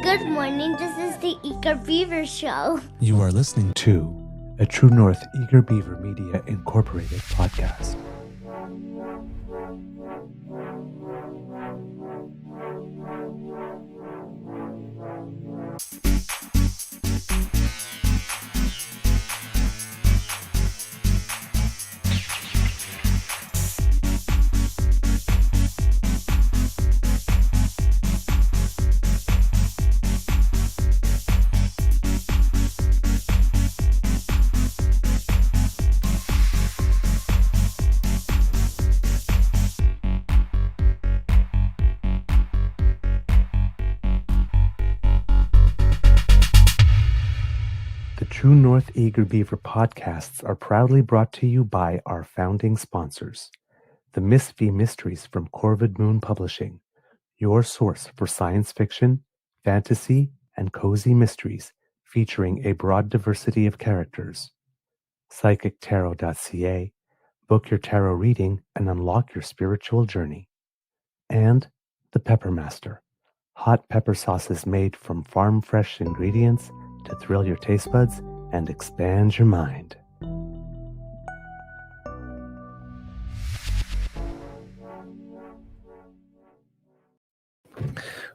Good morning, this is the Eager Beaver Show. You are listening to a True North Eager Beaver Media Incorporated podcast. The True North Eager Beaver podcasts are proudly brought to you by our founding sponsors, the Miss V Mysteries from Corvid Moon Publishing, your source for science fiction, fantasy, and cozy mysteries featuring a broad diversity of characters. PsychicTarot.ca, book your tarot reading and unlock your spiritual journey. And the Pepper Master, hot pepper sauces made from farm-fresh ingredients to thrill your taste buds and expand your mind.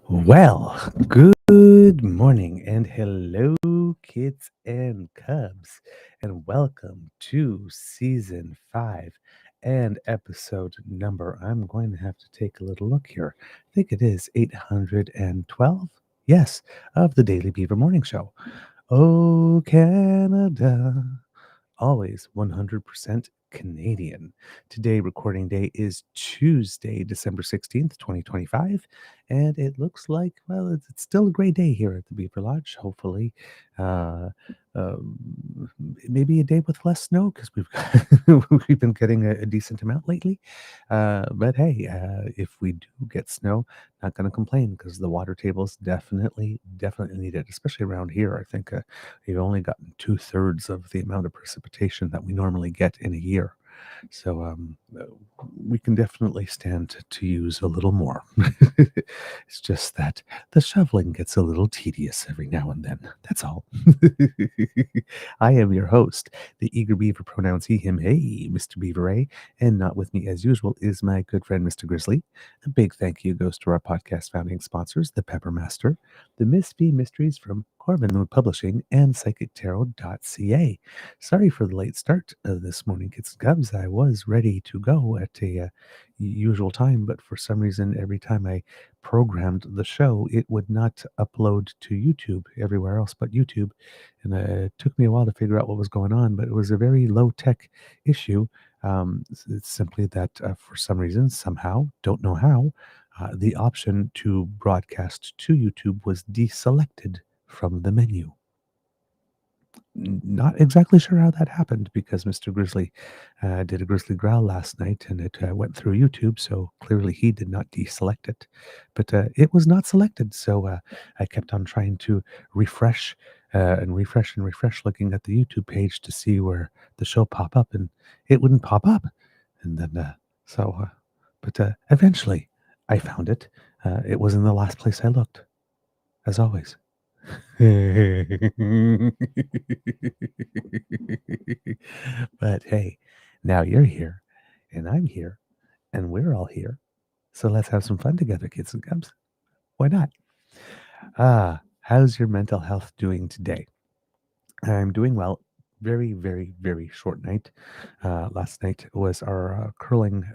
Well, good morning and hello, kids and cubs, and welcome to Season 5 and episode number, I'm going to have to take a little look here. I think it is 812, yes, of the Daily Beaver Morning Show. Oh, Canada, always 100% Canadian. Today, recording day is Tuesday, December 16th, 2025, and it looks like, well, it's still a great day here at the Beaver Lodge. Hopefully, uh, maybe a day with less snow because we've been getting a decent amount lately. But hey, if we do get snow, not going to complain because the water tables definitely need it, especially around here. I think we've only gotten 2/3 of the amount of precipitation that we normally get in a year. So we can definitely stand to use a little more. It's just that the shoveling gets a little tedious every now and then. That's all. I am your host, the Eager Beaver, pronouns he, him, hey, Mr. Beaver A. And not with me as usual is my good friend, Mr. Grizzly. A big thank you goes to our podcast founding sponsors, the Pepper Master, the Miss V Mysteries from Corbin Mood Publishing, and PsychicTarot.ca. Sorry for the late start this morning, kids and cubs. I was ready to go at a usual time, but for some reason, every time I programmed the show, it would not upload to YouTube everywhere else but YouTube. And it took me a while to figure out what was going on, but it was a very low-tech issue. It's simply that for some reason, somehow, don't know how, the option to broadcast to YouTube was deselected from the menu. Not exactly sure how that happened because Mr. Grizzly did a grizzly growl last night and it went through YouTube, so clearly he did not deselect it. But it was not selected, so I kept on trying to refresh and refresh and refresh, looking at the YouTube page to see where the show pop up, and it wouldn't pop up. And then, but eventually I found it. It was in the last place I looked, as always. But hey, now you're here, and I'm here, and we're all here. So let's have some fun together, kids and cubs. Why not? How's your mental health doing today? I'm doing well. Very, very, very short night. Last night was our curling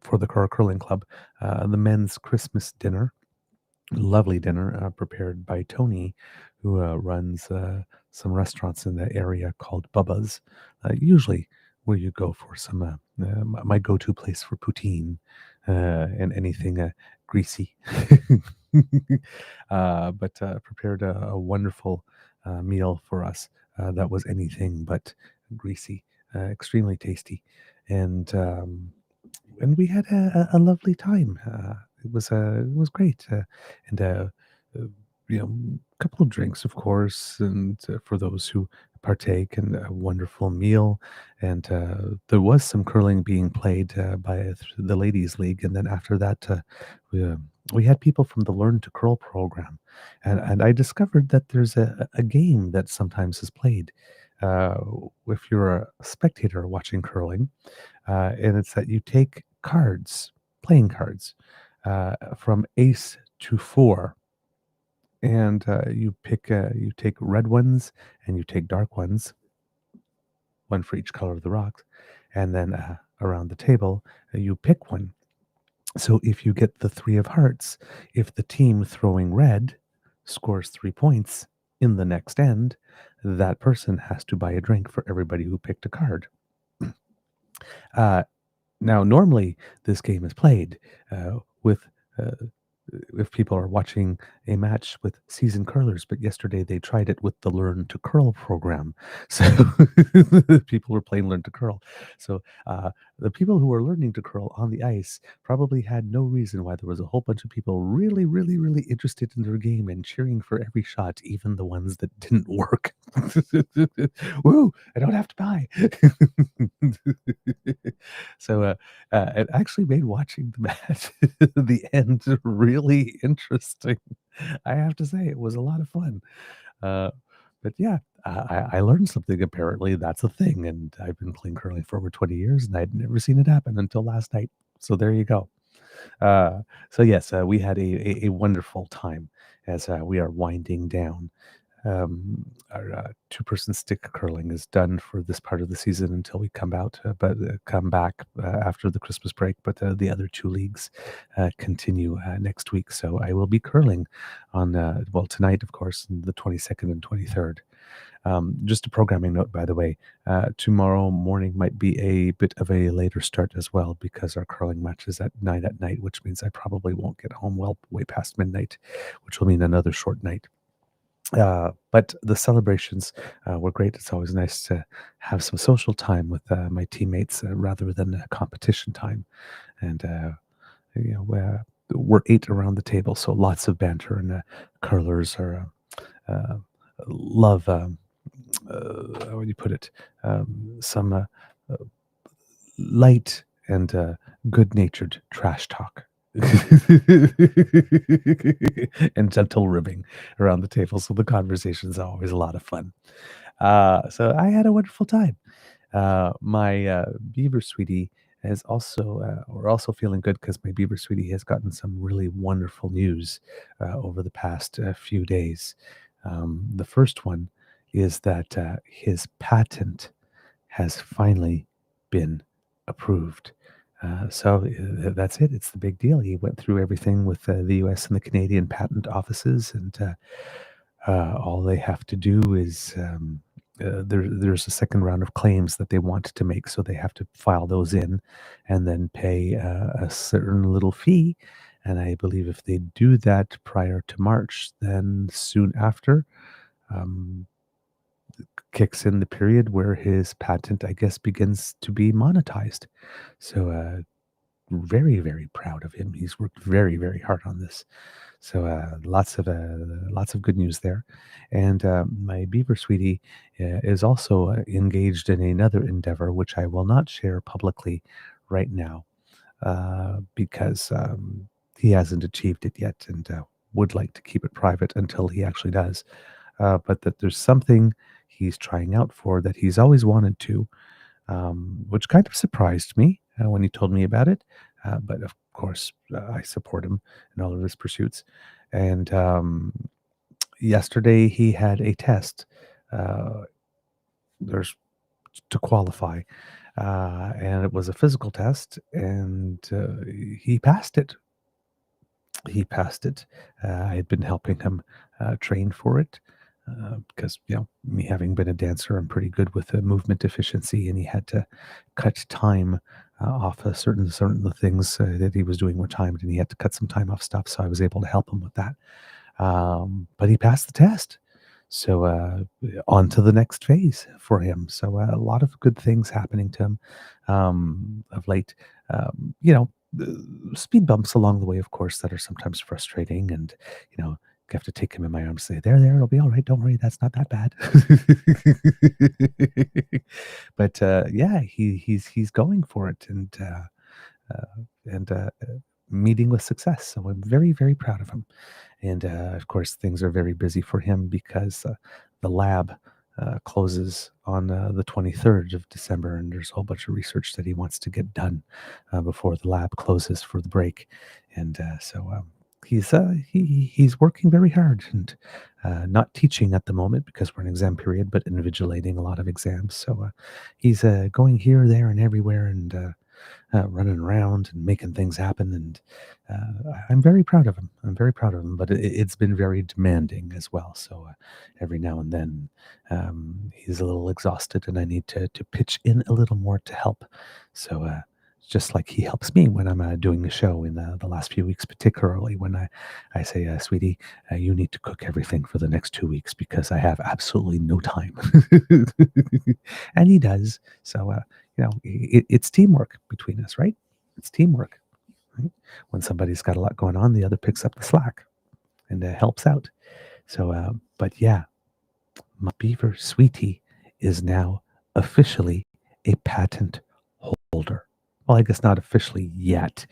for the curling club, the men's Christmas dinner. Lovely dinner prepared by Tony, who runs some restaurants in the area called Bubba's. Usually, where you go for some my go-to place for poutine and anything greasy. But prepared a wonderful meal for us that was anything but greasy, extremely tasty, and we had a lovely time. It was great, and a couple of drinks, of course, and for those who partake, and a wonderful meal. And there was some curling being played by the ladies' league, and then after that, we, we had people from the Learn to Curl program, and I discovered that there's a game that sometimes is played uh, if you're a spectator watching curling, and it's that you take cards, playing cards, from ace to four, and you take red ones and you take dark ones, one for each color of the rocks, and then around the table you pick one. So if you get the three of hearts, if the team throwing red scores 3 points in the next end, that person has to buy a drink for everybody who picked a card. Uh, Now, normally this game is played with uh, if people are watching a match with seasoned curlers, but yesterday they tried it with the Learn to Curl program. So people were playing Learn to Curl. So the people who were learning to curl on the ice probably had no reason why there was a whole bunch of people really, really, really interested in their game and cheering for every shot, even the ones that didn't work. Woo! I don't have to buy. So it actually made watching the match, the end, really interesting. I have to say, it was a lot of fun. Uh, but yeah, I learned something. Apparently, that's a thing, and I've been playing curling for over 20 years, and I'd never seen it happen until last night. So there you go. Uh, so yes, we had a wonderful time as we are winding down. Our two-person stick curling is done for this part of the season until we come back after the Christmas break. But the other two leagues continue next week. So I will be curling on tonight, of course, the 22nd and 23rd. Just a programming note, by the way, tomorrow morning might be a bit of a later start as well because our curling match is at 9 at night, which means I probably won't get home way past midnight, which will mean another short night. But the celebrations were great. It's always nice to have some social time with my teammates rather than competition time. And we're 8 around the table, so lots of banter. And curlers are love. How would you put it? Some uh, light and good-natured trash talk. And gentle ribbing around the table. So the conversations are always a lot of fun. So I had a wonderful time. My Beaver sweetie is also, we're also feeling good because my Beaver sweetie has gotten some really wonderful news over the past few days. The first one is that his patent has finally been approved. That's it. It's the big deal. He went through everything with the U.S. and the Canadian patent offices, and all they have to do is there's a second round of claims that they want to make, so they have to file those in, and then pay a certain little fee. And I believe if they do that prior to March, then soon after. Um, Kicks in the period where his patent, I guess, begins to be monetized. So, very, very proud of him. He's worked very, very hard on this. So, lots of good news there. And my Beaver sweetie is also engaged in another endeavor, which I will not share publicly right now because he hasn't achieved it yet and would like to keep it private until he actually does. But that there's something he's trying out for that he's always wanted to, which kind of surprised me when he told me about it. But of course, I support him in all of his pursuits. And yesterday he had a test. There's to qualify, and it was a physical test, and he passed it. He passed it. I had been helping him train for it because, me having been a dancer, I'm pretty good with movement efficiency, and he had to cut time off certain things that he was doing were timed, and he had to cut some time off stuff. So I was able to help him with that. But he passed the test. So on to the next phase for him. So a lot of good things happening to him of late. Speed bumps along the way, of course, that are sometimes frustrating, and you have to take him in my arms, say, "There, it'll be all right. Don't worry, that's not that bad." But yeah, he's going for it, and meeting with success. So I'm very, very proud of him. And of course, things are very busy for him because the lab closes on the 23rd of December, and there's a whole bunch of research that he wants to get done before the lab closes for the break. And he's working very hard and not teaching at the moment because we're in exam period, but invigilating a lot of exams. So he's going here, there, and everywhere, and running around and making things happen. And I'm very proud of him. I'm very proud of him, but it's been very demanding as well. So every now and then he's a little exhausted, and I need to pitch in a little more to help. So just like he helps me when I'm doing the show in the last few weeks, particularly when I say, sweetie, you need to cook everything for the next 2 weeks because I have absolutely no time. And he does. So, it's teamwork between us, right? It's teamwork. Right? When somebody's got a lot going on, the other picks up the slack and helps out. So, but yeah, my Beaver sweetie is now officially a patent holder. Well, I guess not officially yet,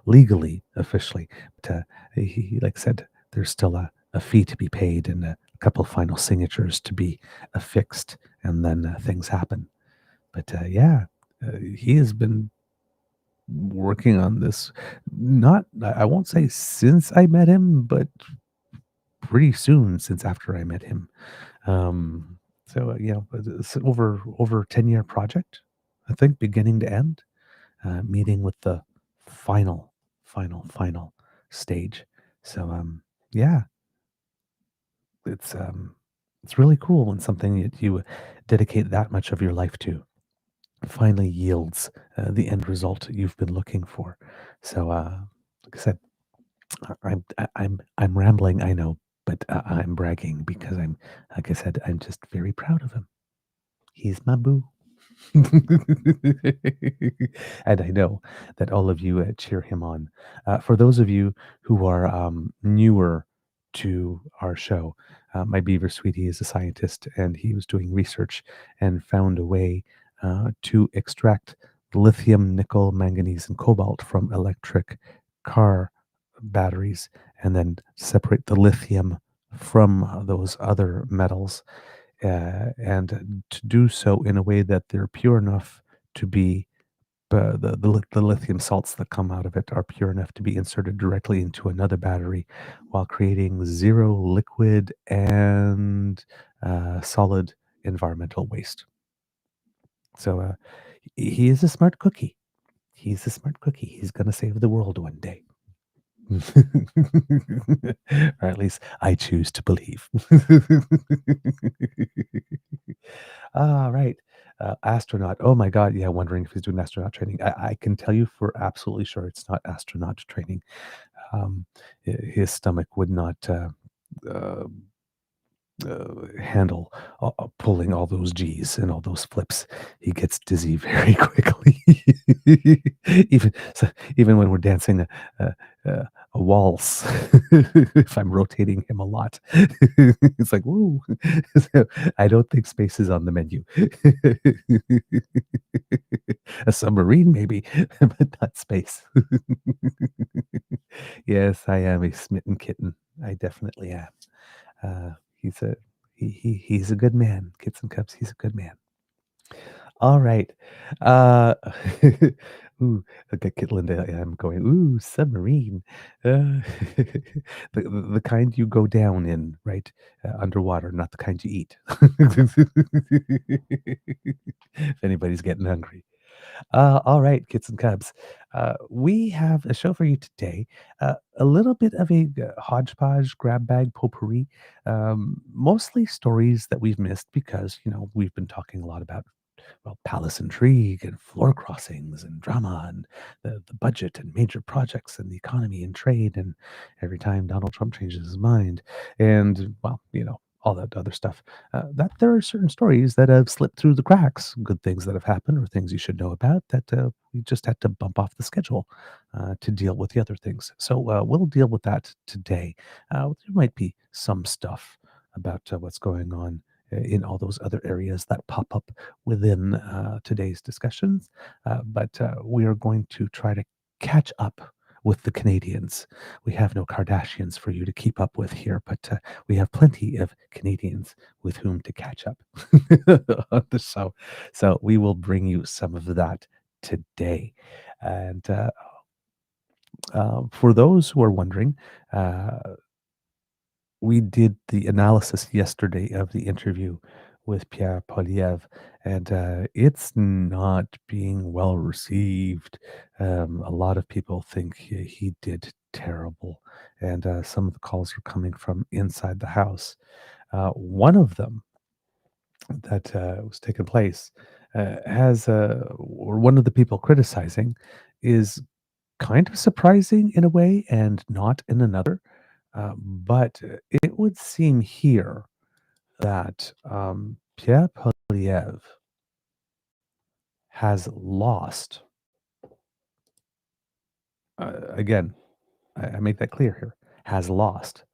legally officially. But like I said, there's still a fee to be paid and a couple final signatures to be affixed, and then things happen. But he has been working on this. Not, I won't say since I met him, but pretty soon since after I met him. But it's over a 10-year project, I think, beginning to end, meeting with the final stage. So yeah, it's it's really cool when something that you dedicate that much of your life to finally yields the end result you've been looking for. So like I said, I'm rambling, I know, but I'm bragging because I'm, like I said, I'm just very proud of him. He's my boo. And I know that all of you cheer him on. For those of you who are newer to our show, my Beaver sweetie is a scientist, and he was doing research and found a way to extract lithium, nickel, manganese, and cobalt from electric car batteries, and then separate the lithium from those other metals, and to do so in a way that they're pure enough to be the lithium salts that come out of it are pure enough to be inserted directly into another battery while creating zero liquid and solid environmental waste. So he is a smart cookie. He's a smart cookie. He's going to save the world one day. Or at least I choose to believe. Right. Astronaut. Oh my God. Yeah, wondering if he's doing astronaut training. I can tell you for absolutely sure it's not astronaut training. His stomach would not uh, handle pulling all those G's and all those flips. He gets dizzy very quickly. Even when we're dancing a waltz, if I'm rotating him a lot, it's like, woo. So I don't think space is on the menu. A submarine, maybe, but not space. Yes, I am a smitten kitten. I definitely am. He's a he's a good man. Kids and Cubs, he's a good man. All right. Uh, ooh, okay, Kit Linda, I'm going, ooh, submarine. The kind you go down in, right? Underwater, not the kind you eat. If anybody's getting hungry. All right, kids and cubs. We have a show for you today. A little bit of a hodgepodge, grab bag, potpourri. Mostly stories that we've missed because, we've been talking a lot about, well, palace intrigue and floor crossings and drama and the budget and major projects and the economy and trade. And every time Donald Trump changes his mind and, well, all that other stuff, that there are certain stories that have slipped through the cracks, good things that have happened or things you should know about that we just had to bump off the schedule to deal with the other things. So we'll deal with that today. There might be some stuff about what's going on in all those other areas that pop up within today's discussions. But we are going to try to catch up with the Canadians. We have no Kardashians for you to keep up with here, but we have plenty of Canadians with whom to catch up on the show. So we will bring you some of that today. And for those who are wondering, uh, we did the analysis yesterday of the interview with Pierre Poilièvre, and it's not being well received. A lot of people think he did terrible, and some of the calls are coming from inside the house. One of them that was taking place has, or one of the people criticizing, is kind of surprising in a way and not in another. But it would seem here that Pierre Poilievre has lost. Again, I make that clear here. Has lost.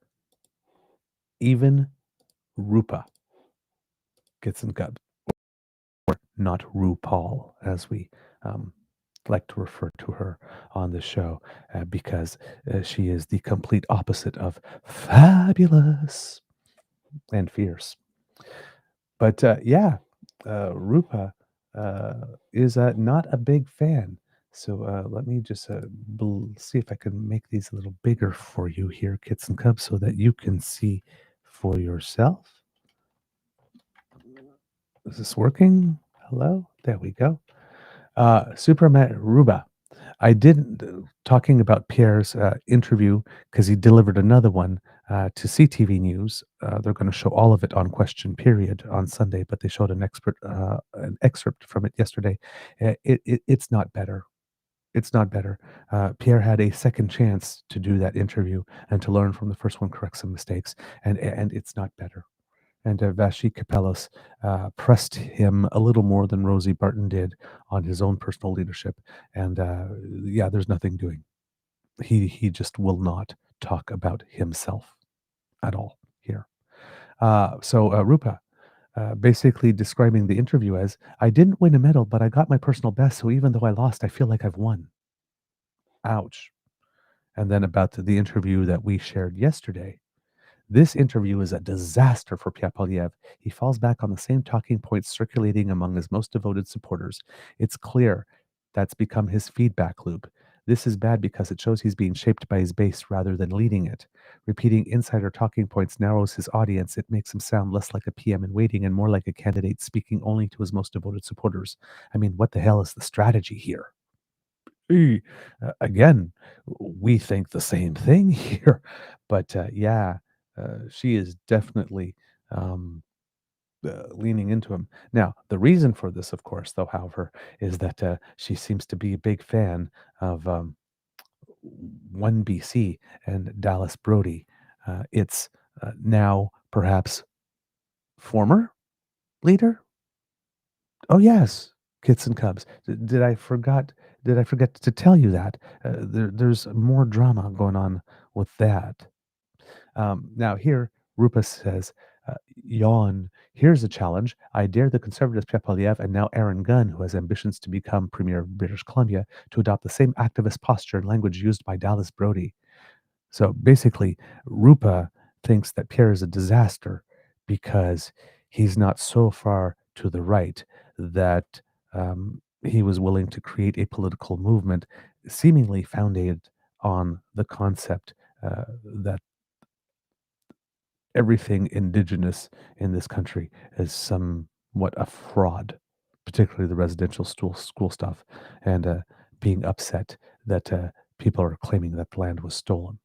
Even Rupa gets in gut, or not RuPaul, as we like to refer to her on the show, because she is the complete opposite of fabulous and fierce. But yeah, Rupa is not a big fan. So let me just see if I can make these a little bigger for you here, kits and cubs, so that you can see for yourself. Is this working? Hello? There we go. Superman Ruba. I didn't talking about Pierre's interview because he delivered another one to CTV News. They're going to show all of it on Question Period on Sunday, but they showed an excerpt from it yesterday. It's not better. It's not better. Pierre had a second chance to do that interview and to learn from the first one, correct some mistakes, and it's not better. And Vashi Kapelos pressed him a little more than Rosie Barton did on his own personal leadership. And yeah, there's nothing doing. He just will not talk about himself at all here. So Rupa basically describing the interview as, I didn't win a medal, but I got my personal best. So even though I lost, I feel like I've won. Ouch. And then about the interview that we shared yesterday. This interview is a disaster for Pierre Poilievre. He falls back on the same talking points circulating among his most devoted supporters. It's clear that's become his feedback loop. This is bad because it shows he's being shaped by his base rather than leading it. Repeating insider talking points narrows his audience. It makes him sound less like a PM in waiting and more like a candidate speaking only to his most devoted supporters. I mean, what the hell is the strategy here? Again, we think the same thing here, but yeah, she is definitely um, leaning into him. Now, the reason for this, of course, though, however, is that she seems to be a big fan of OneBC and Dallas Brody. It's now perhaps former leader. Oh yes, kits and cubs. Did I forgot? Did I forget to tell you that there's more drama going on with that? Now here, Rupa says, "Yawn. Here's a challenge. I dare the conservatives Pierre Poilievre and now Aaron Gunn, who has ambitions to become premier of British Columbia, to adopt the same activist posture and language used by Dallas Brody." So basically, Rupa thinks that Pierre is a disaster because he's not so far to the right that he was willing to create a political movement seemingly founded on the concept that everything indigenous in this country is somewhat a fraud, particularly the residential school stuff, and being upset that people are claiming that the land was stolen.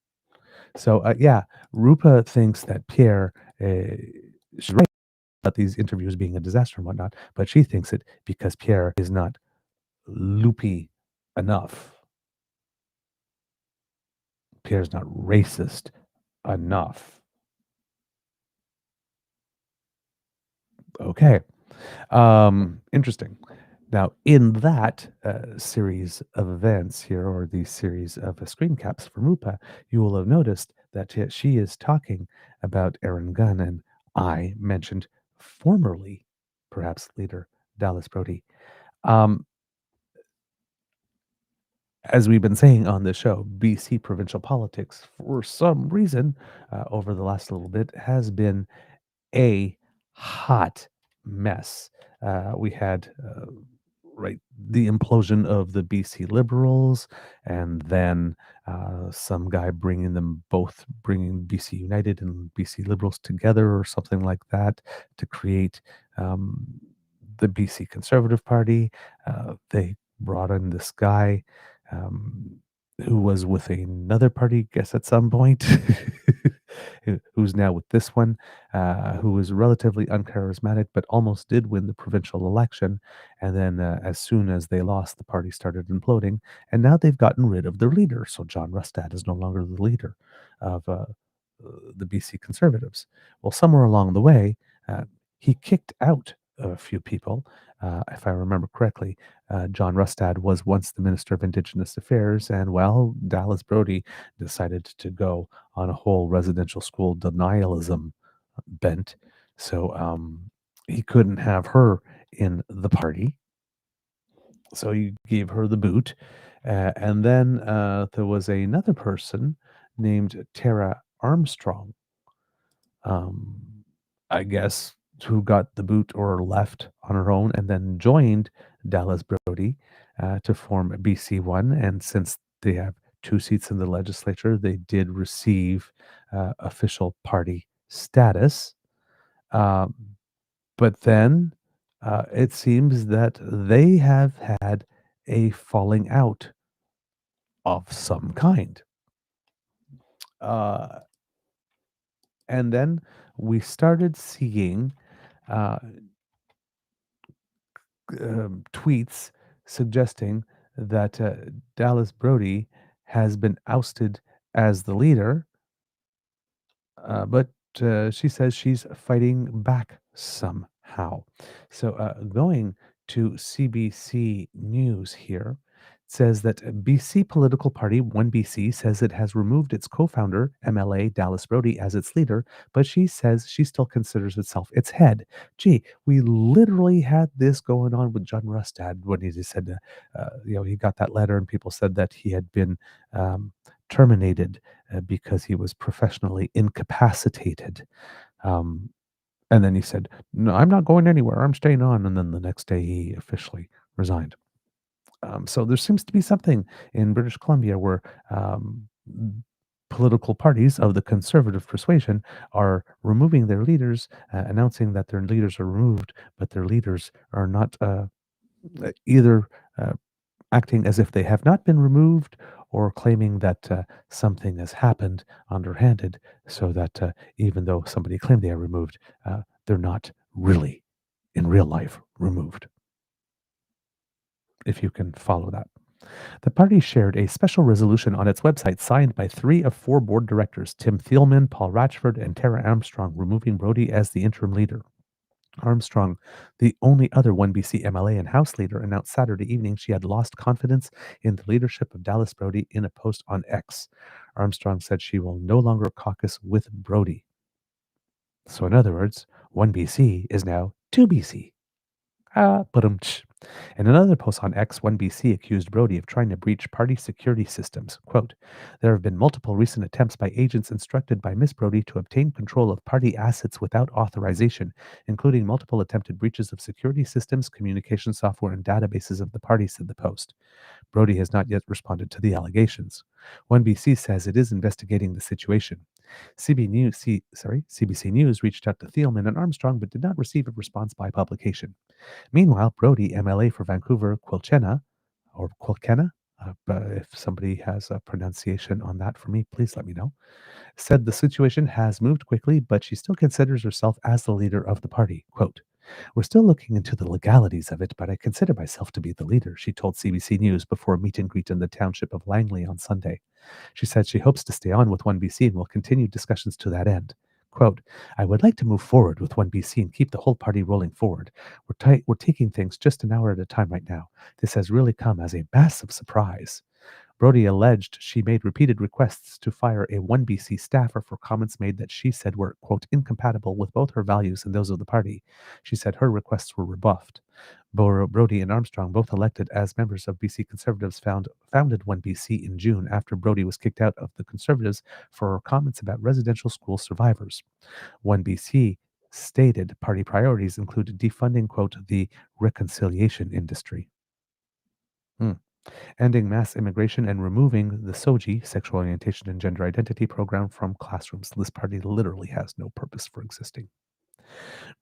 So yeah, Rupa thinks that Pierre should write about these interviews being a disaster and whatnot, but she thinks it because Pierre is not loopy enough. Pierre's not racist enough. Okay. Interesting. Now, in that series of events here, or the series of screen caps from Rupa, you will have noticed that she is talking about Aaron Gunn, and I mentioned formerly, perhaps leader Dallas Brody. Um, As we've been saying on the show, BC provincial politics, for some reason, over the last little bit, has been a hot mess. We had right the implosion of the BC Liberals, and then some guy bringing BC United and BC Liberals together, or something like that, to create um, the BC Conservative Party. They brought in this guy. Um, who was with another party, I guess, at some point, who's now with this one, who was relatively uncharismatic, but almost did win the provincial election. And then, as soon as they lost, the party started imploding. And now they've gotten rid of their leader. So John Rustad is no longer the leader of the BC Conservatives. Well, somewhere along the way, he kicked out a few people. If I remember correctly, John Rustad was once the Minister of Indigenous Affairs, and well, Dallas Brody decided to go on a whole residential school denialism bent. So he couldn't have her in the party. So he gave her the boot. And then there was another person named Tara Armstrong, um, I guess, who got the boot or left on her own and then joined Dallas Brody to form BC1. And since they have two seats in the legislature, they did receive official party status. Um, but then it seems that they have had a falling out of some kind. Uh, and then we started seeing uh, tweets suggesting that Dallas Brody has been ousted as the leader, but she says she's fighting back somehow. So, going to CBC News here, it says that BC political party OneBC says it has removed its co-founder MLA Dallas Brody as its leader, but she says she still considers itself its head. Gee, we literally had this going on with John Rustad when he just said, he got that letter and people said that he had been um, terminated because he was professionally incapacitated. Um, and then he said, "No, I'm not going anywhere. I'm staying on." And then the next day, he officially resigned. So there seems to be something in British Columbia where political parties of the conservative persuasion are removing their leaders, announcing that their leaders are removed, but their leaders are not either uh, acting as if they have not been removed or claiming that something has happened underhanded, so that even though somebody claimed they are removed, they're not really, in real life, removed, if you can follow that. The party shared a special resolution on its website signed by 3 of 4 board directors, Tim Thielman, Paul Ratchford, and Tara Armstrong, removing Brody as the interim leader. Armstrong, the only other OneBC MLA and House leader, announced Saturday evening she had lost confidence in the leadership of Dallas Brody in a post on X. Armstrong said she will no longer caucus with Brody. So, in other words, OneBC is now 2BC. In another post on X, OneBC accused Brody of trying to breach party security systems. Quote, "There have been multiple recent attempts by agents instructed by Miss Brody to obtain control of party assets without authorization, including multiple attempted breaches of security systems, communication software, and databases of the party," said the post. Brody has not yet responded to the allegations. OneBC says it is investigating the situation. CBC News reached out to Thielman and Armstrong but did not receive a response by publication. Meanwhile, Brody, MLA for Vancouver, Quilchena, or Quilkena, if somebody has a pronunciation on that for me, please let me know, said the situation has moved quickly, but she still considers herself as the leader of the party. Quote, "We're still looking into the legalities of it, but I consider myself to be the leader," she told CBC News before a meet and greet in the township of Langley on Sunday. She said she hopes to stay on with OneBC and will continue discussions to that end. Quote, "I would like to move forward with OneBC and keep the whole party rolling forward. We're taking things just an hour at a time right now. This has really come as a massive surprise." Brody alleged she made repeated requests to fire a OneBC staffer for comments made that she said were, quote, incompatible with both her values and those of the party. She said her requests were rebuffed. Brody and Armstrong, both elected as members of BC Conservatives, founded OneBC in June after Brody was kicked out of the Conservatives for comments about residential school survivors. OneBC stated party priorities included defunding, quote, the reconciliation industry. Ending mass immigration and removing the SOGI, sexual orientation and gender identity program, from classrooms. This party literally has no purpose for existing.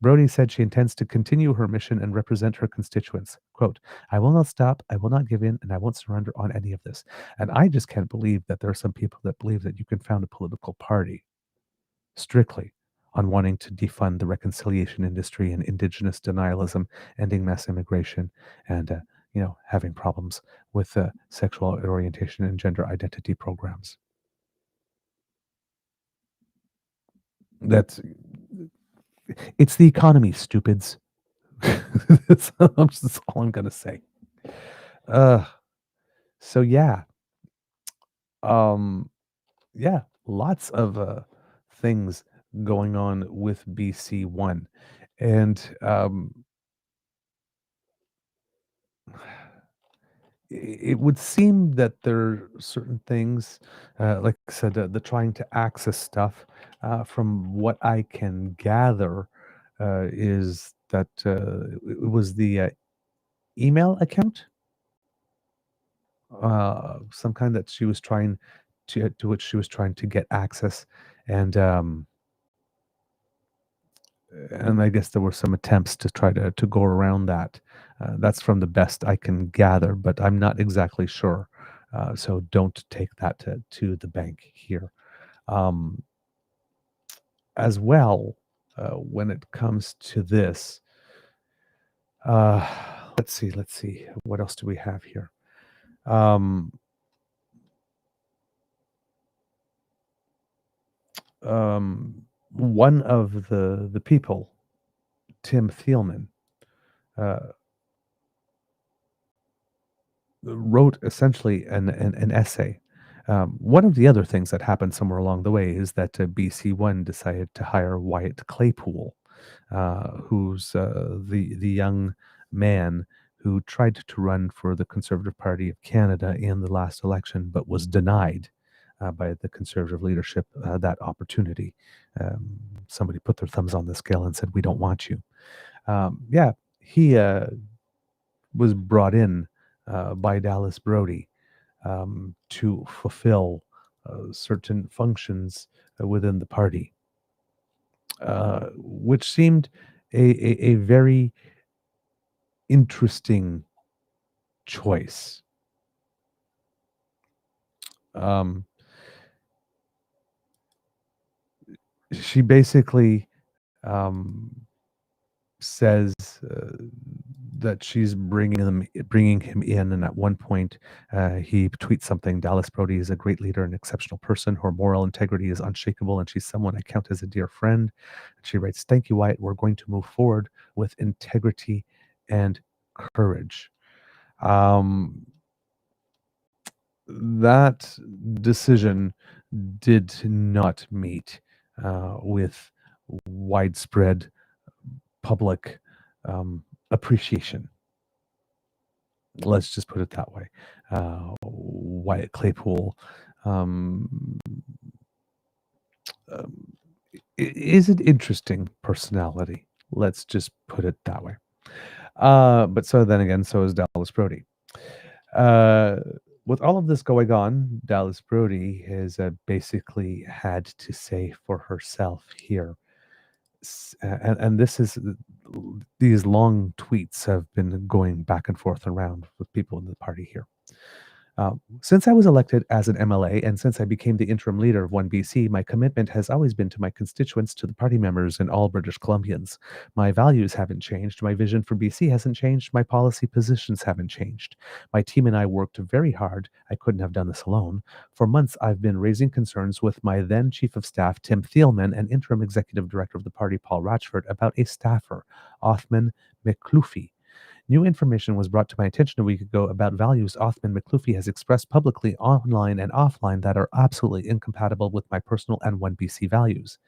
Brody said she intends to continue her mission and represent her constituents. Quote, I will not stop, I will not give in, and I won't surrender on any of this. And I just can't believe that there are some people that believe that you can found a political party strictly on wanting to defund the reconciliation industry and Indigenous denialism, ending mass immigration, and having problems with sexual orientation and gender identity programs. It's the economy, stupids. That's all I'm gonna say. So yeah, lots of things going on with BC1, and it would seem that there are certain things, like I said, the trying to access stuff. From what I can gather, is that it was the email account, some kind that she was trying to which she was trying to get access, and I guess there were some attempts to try to go around that. That's from the best I can gather, but I'm not exactly sure. So don't take that to the bank here. As well, when it comes to this, let's see, what else do we have here? One of the people, Tim Thielman, wrote essentially an essay. One of the other things that happened somewhere along the way is that BC1 decided to hire Wyatt Claypool, who's the young man who tried to run for the Conservative Party of Canada in the last election, but was denied by the Conservative leadership that opportunity. Somebody put their thumbs on the scale and said, "We don't want you." He was brought in by Dallas Brody to fulfill certain functions within the party, which seemed a very interesting choice. She basically says that she's bringing him in, and at one point he tweets something. Dallas Brody is a great leader, an exceptional person. Her moral integrity is unshakable, and she's someone I count as a dear friend. And she writes, "Thank you, Wyatt. We're going to move forward with integrity and courage." That decision did not meet with widespread public appreciation. Let's just put it that way. Wyatt Claypool is an interesting personality. Let's just put it that way. But so then again, so is Dallas Brody. With all of this going on, Dallas Brody has basically had to say for herself here, and this is, these long tweets have been going back and forth around with people in the party here. Since I was elected as an MLA and since I became the interim leader of OneBC, my commitment has always been to my constituents, to the party members, and all British Columbians. My values haven't changed. My vision for BC hasn't changed. My policy positions haven't changed. My team and I worked very hard. I couldn't have done this alone. For months, I've been raising concerns with my then Chief of Staff, Tim Thielman, and Interim Executive Director of the party, Paul Ratchford, about a staffer, Othman McCluffy. New information was brought to my attention a week ago about values Othman McLuffy has expressed publicly online and offline that are absolutely incompatible with my personal and OneBC values.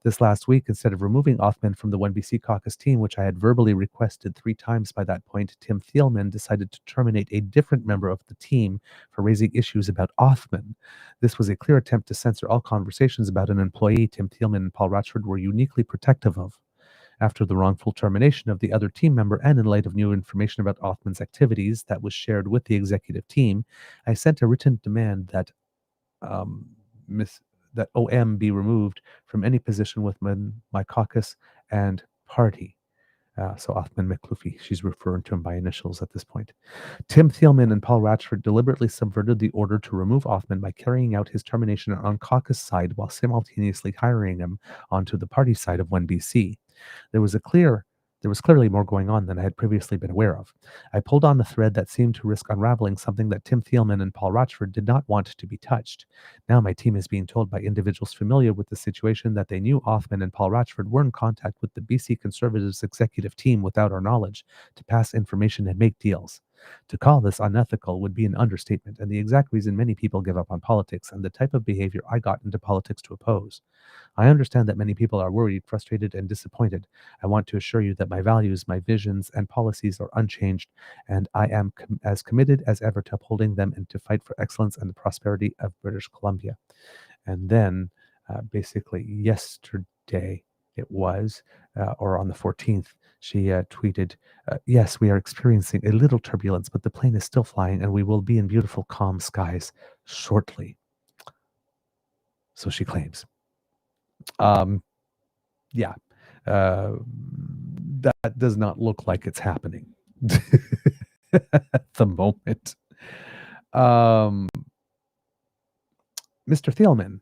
This last week, instead of removing Othman from the OneBC caucus team, which I had verbally requested 3 times by that point, Tim Thielman decided to terminate a different member of the team for raising issues about Othman. This was a clear attempt to censor all conversations about an employee Tim Thielman and Paul Ratchford were uniquely protective of. After the wrongful termination of the other team member and in light of new information about Othman's activities that was shared with the executive team, I sent a written demand that um, Miss that OM be removed from any position within my caucus and party. So Othman McLuffy, she's referring to him by initials at this point. Tim Thielman and Paul Ratchford deliberately subverted the order to remove Othman by carrying out his termination on caucus side while simultaneously hiring him onto the party side of OneBC. There was clearly more going on than I had previously been aware of. I pulled on the thread that seemed to risk unraveling something that Tim Thielman and Paul Ratchford did not want to be touched. Now my team is being told by individuals familiar with the situation that they knew Othman and Paul Ratchford were in contact with the BC Conservatives executive team without our knowledge to pass information and make deals. To call this unethical would be an understatement, and the exact reason many people give up on politics and the type of behavior I got into politics to oppose. I understand that many people are worried, frustrated, and disappointed. I want to assure you that my values, my visions, and policies are unchanged, and I am as committed as ever to upholding them and to fight for excellence and the prosperity of British Columbia. And then, basically, yesterday it was, or on the 14th, she tweeted, yes, we are experiencing a little turbulence, but the plane is still flying and we will be in beautiful, calm skies shortly. So she claims. Yeah, uh, that does not look like it's happening at the moment. Mr. Thielman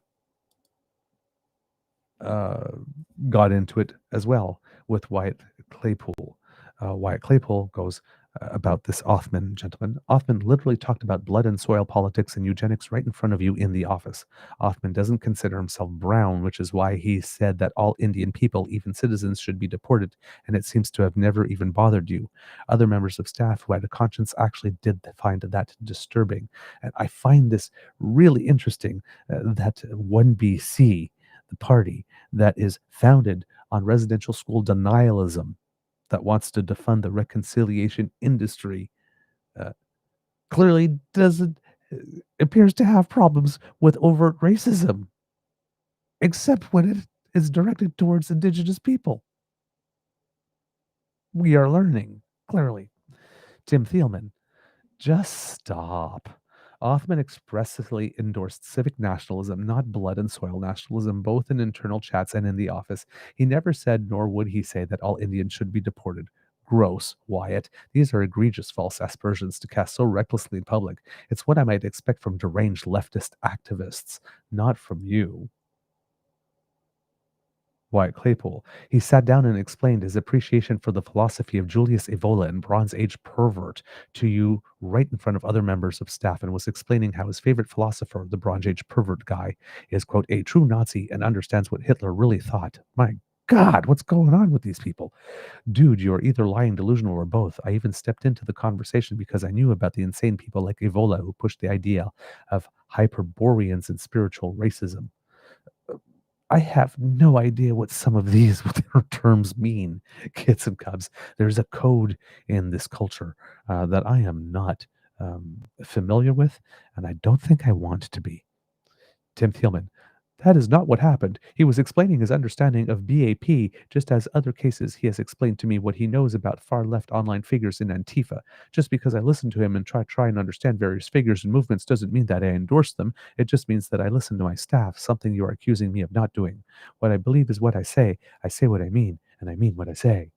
got into it as well with Wyatt Claypool. Wyatt Claypool goes about this Othman gentleman. Othman literally talked about blood and soil politics and eugenics right in front of you in the office. Othman doesn't consider himself brown, which is why he said that all Indian people, even citizens, should be deported, and it seems to have never even bothered you. Other members of staff who had a conscience actually did find that disturbing. And I find this really interesting that OneBC, the party that is founded on residential school denialism, that wants to defund the reconciliation industry, clearly doesn't appears to have problems with overt racism, except when it is directed towards Indigenous people. We are learning, clearly. Tim Thielman, just stop. Othman expressly endorsed civic nationalism, not blood and soil nationalism, both in internal chats and in the office. He never said, nor would he say, that all Indians should be deported. Gross, Wyatt. These are egregious false aspersions to cast so recklessly in public. It's what I might expect from deranged leftist activists, not from you. Wyatt Claypool. He sat down and explained his appreciation for the philosophy of Julius Evola and Bronze Age pervert to you right in front of other members of staff, and was explaining how his favorite philosopher, the Bronze Age pervert guy, is, quote, a true Nazi and understands what Hitler really thought. My God, what's going on with these people? Dude, you're either lying, delusional, or both. I even stepped into the conversation because I knew about the insane people like Evola who pushed the idea of Hyperboreans and spiritual racism. I have no idea what some of these terms mean, kids and cubs. There's a code in this culture that I am not familiar with, and I don't think I want to be. Tim Thielman. That is not what happened. He was explaining his understanding of BAP, just as other cases he has explained to me what he knows about far-left online figures in Antifa. Just because I listen to him and try and understand various figures and movements doesn't mean that I endorse them. It just means that I listen to my staff, something you are accusing me of not doing. What I believe is what I say what I mean, and I mean what I say.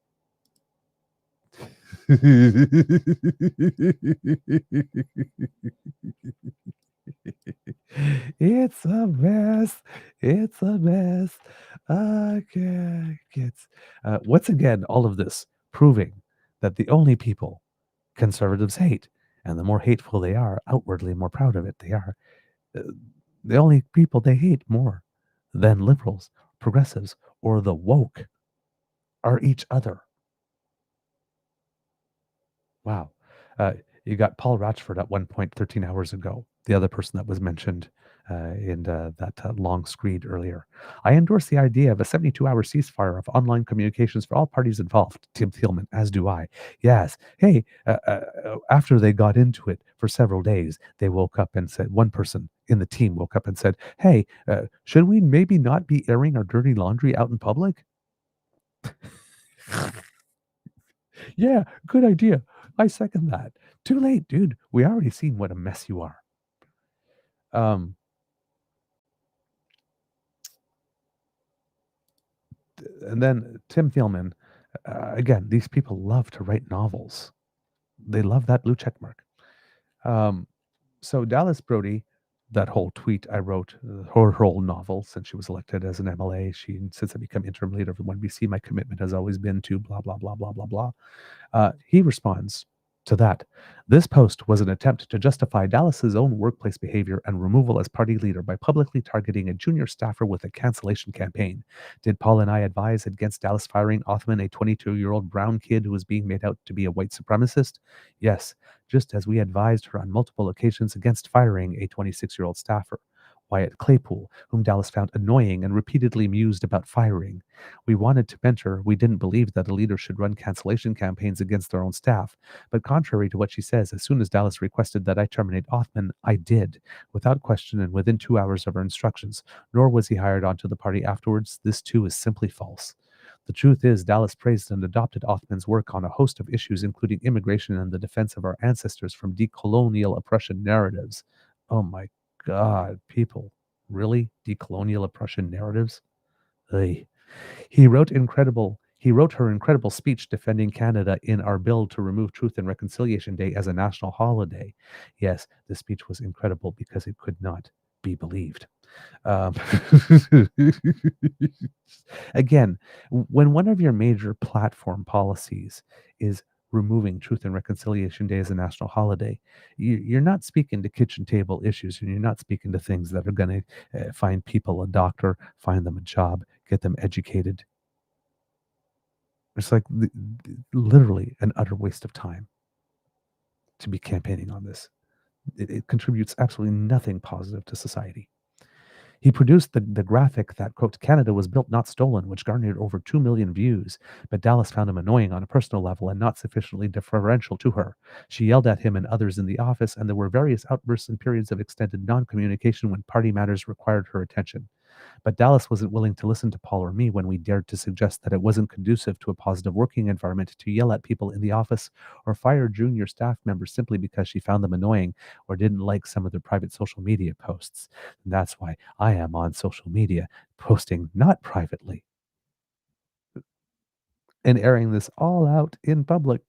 It's a mess. It's a mess. Okay, kids. Once again, all of this proving that the only people conservatives hate, and the more hateful they are, outwardly more proud of it they are, uh, the only people they hate more than liberals, progressives, or the woke are each other. Wow. Uh, you got Paul Ratchford at one point 13 hours ago, the other person that was mentioned in that long screed earlier. I endorse the idea of a 72-hour ceasefire of online communications for all parties involved, Tim Thielman, as do I. Yes. Hey, after they got into it for several days, they woke up and said, one person in the team woke up and said, hey, should we maybe not be airing our dirty laundry out in public? Yeah, good idea. I second that. Too late, dude. We already seen what a mess you are. Um, and then Tim Thielman, again, these people love to write novels. They love that blue check mark. Um, so Dallas Brody, that whole tweet I wrote, her whole novel since she was elected as an MLA, since I become interim leader of the OneBC, my commitment has always been to blah blah blah blah blah blah. He responds to that. This post was an attempt to justify Dallas's own workplace behavior and removal as party leader by publicly targeting a junior staffer with a cancellation campaign. Did Paul and I advise against Dallas firing Othman, a 22-year-old brown kid who was being made out to be a white supremacist? Yes, just as we advised her on multiple occasions against firing a 26-year-old staffer. Wyatt Claypool, whom Dallas found annoying and repeatedly mused about firing. We wanted to mentor, we didn't believe that a leader should run cancellation campaigns against their own staff. But contrary to what she says, as soon as Dallas requested that I terminate Othman, I did, without question and within 2 hours of her instructions. Nor was he hired onto the party afterwards. This too is simply false. The truth is, Dallas praised and adopted Othman's work on a host of issues, including immigration and the defense of our ancestors from decolonial oppression narratives. Oh my God, people. Really? Decolonial oppression narratives? Ugh. He wrote her incredible speech defending Canada in our bill to remove Truth and Reconciliation Day as a national holiday. Yes, the speech was incredible because it could not be believed. Um, again, when one of your major platform policies is removing Truth and Reconciliation Day as a national holiday, you're not speaking to kitchen table issues, and you're not speaking to things that are going to find people a doctor, find them a job, get them educated. It's like literally an utter waste of time to be campaigning on this. It contributes absolutely nothing positive to society. He produced the graphic that, quote, Canada was built, not stolen, which garnered over 2 million views. But Dallas found him annoying on a personal level and not sufficiently deferential to her. She yelled at him and others in the office, and there were various outbursts and periods of extended non communication when party matters required her attention. But Dallas wasn't willing to listen to Paul or me when we dared to suggest that it wasn't conducive to a positive working environment to yell at people in the office or fire junior staff members simply because she found them annoying or didn't like some of their private social media posts. And that's why I am on social media, posting not privately and airing this all out in public.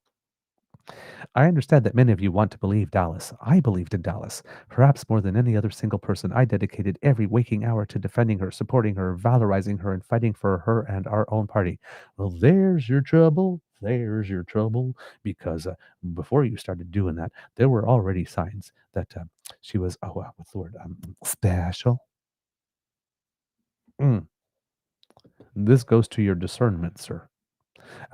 I understand that many of you want to believe Dallas. I believed in Dallas. Perhaps more than any other single person, I dedicated every waking hour to defending her, supporting her, valorizing her, and fighting for her and our own party. Well, there's your trouble. There's your trouble. Because before you started doing that, there were already signs that she was, what's the word? Special. Mm. This goes to your discernment, sir.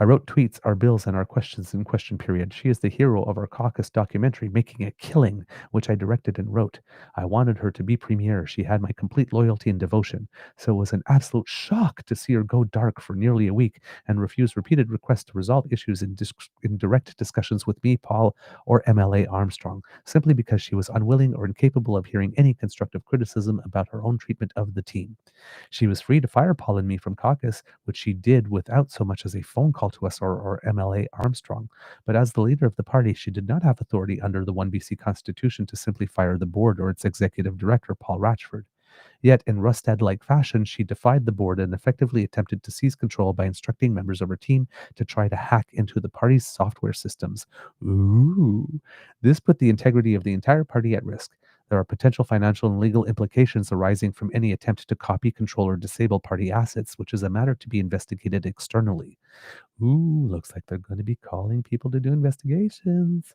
I wrote tweets, our bills, and our questions in question period. She is the hero of our caucus documentary, Making a Killing, which I directed and wrote. I wanted her to be premier. She had my complete loyalty and devotion. So it was an absolute shock to see her go dark for nearly a week and refuse repeated requests to resolve issues in direct discussions with me, Paul, or MLA Armstrong, simply because she was unwilling or incapable of hearing any constructive criticism about her own treatment of the team. She was free to fire Paul and me from caucus, which she did without so much as a phone call to us or MLA Armstrong. But as the leader of the party, she did not have authority under the OneBC Constitution to simply fire the board or its executive director, Paul Ratchford. Yet, in Rustad-like fashion, she defied the board and effectively attempted to seize control by instructing members of her team to try to hack into the party's software systems. Ooh, this put the integrity of the entire party at risk. There are potential financial and legal implications arising from any attempt to copy, control, or disable party assets, which is a matter to be investigated externally. Ooh, looks like they're going to be calling people to do investigations.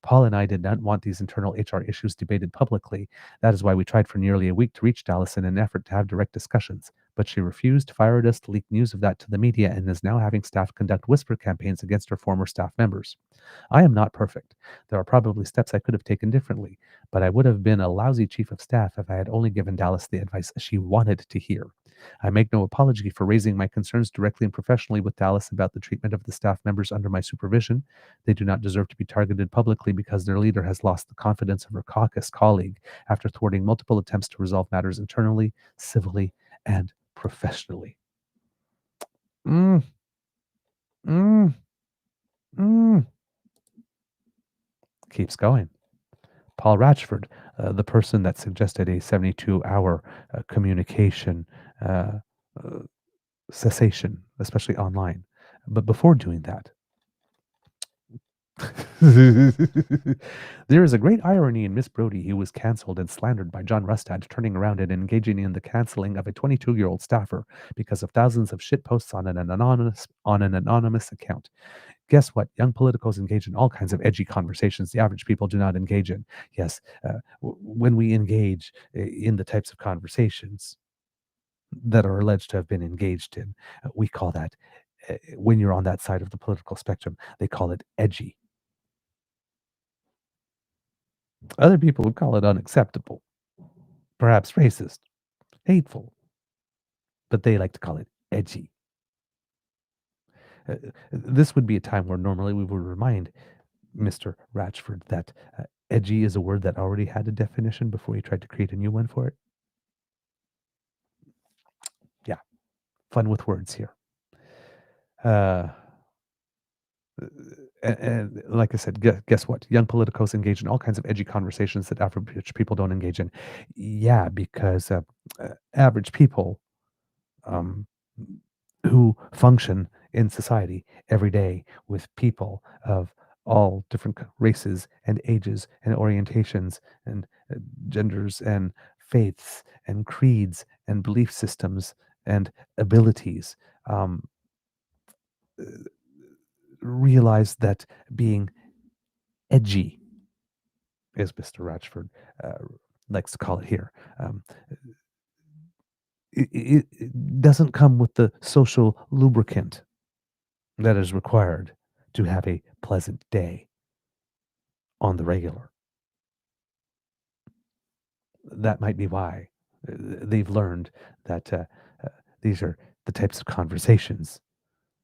Paul and I did not want these internal HR issues debated publicly. That is why we tried for nearly a week to reach Dallas in an effort to have direct discussions. but she refused, fired us, leaked news of that to the media, and is now having staff conduct whisper campaigns against her former staff members. I am not perfect. There are probably steps I could have taken differently, but I would have been a lousy chief of staff if I had only given Dallas the advice she wanted to hear. I make no apology for raising my concerns directly and professionally with Dallas about the treatment of the staff members under my supervision. They do not deserve to be targeted publicly because their leader has lost the confidence of her caucus colleague after thwarting multiple attempts to resolve matters internally, civilly, and professionally. Mm, mm, mm. Keeps going. Paul Ratchford, the person that suggested a 72-hour communication uh, uh, cessation, especially online. But before doing that, there is a great irony in Miss Brodie, who was cancelled and slandered by John Rustad, turning around and engaging in the cancelling of a 22-year-old staffer because of thousands of shit posts on an anonymous account. Guess what? Young politicos engage in all kinds of edgy conversations the average people do not engage in. Yes, when we engage in the types of conversations that are alleged to have been engaged in, we call that, when you're on that side of the political spectrum, they call it edgy. Other people would call it unacceptable, perhaps racist, hateful, but they like to call it edgy. This would be a time where normally we would remind Mr. Ratchford that edgy is a word that already had a definition before he tried to create a new one for it. Yeah, fun with words here. And like I said, guess what? Young politicos engage in all kinds of edgy conversations that average people don't engage in. Yeah, because average people um, who function in society every day with people of all different races and ages and orientations and genders and faiths and creeds and belief systems and abilities, um, realize that being edgy, as Mr. Ratchford likes to call it here, um, it doesn't come with the social lubricant that is required to have a pleasant day on the regular. That might be why they've learned that these are the types of conversations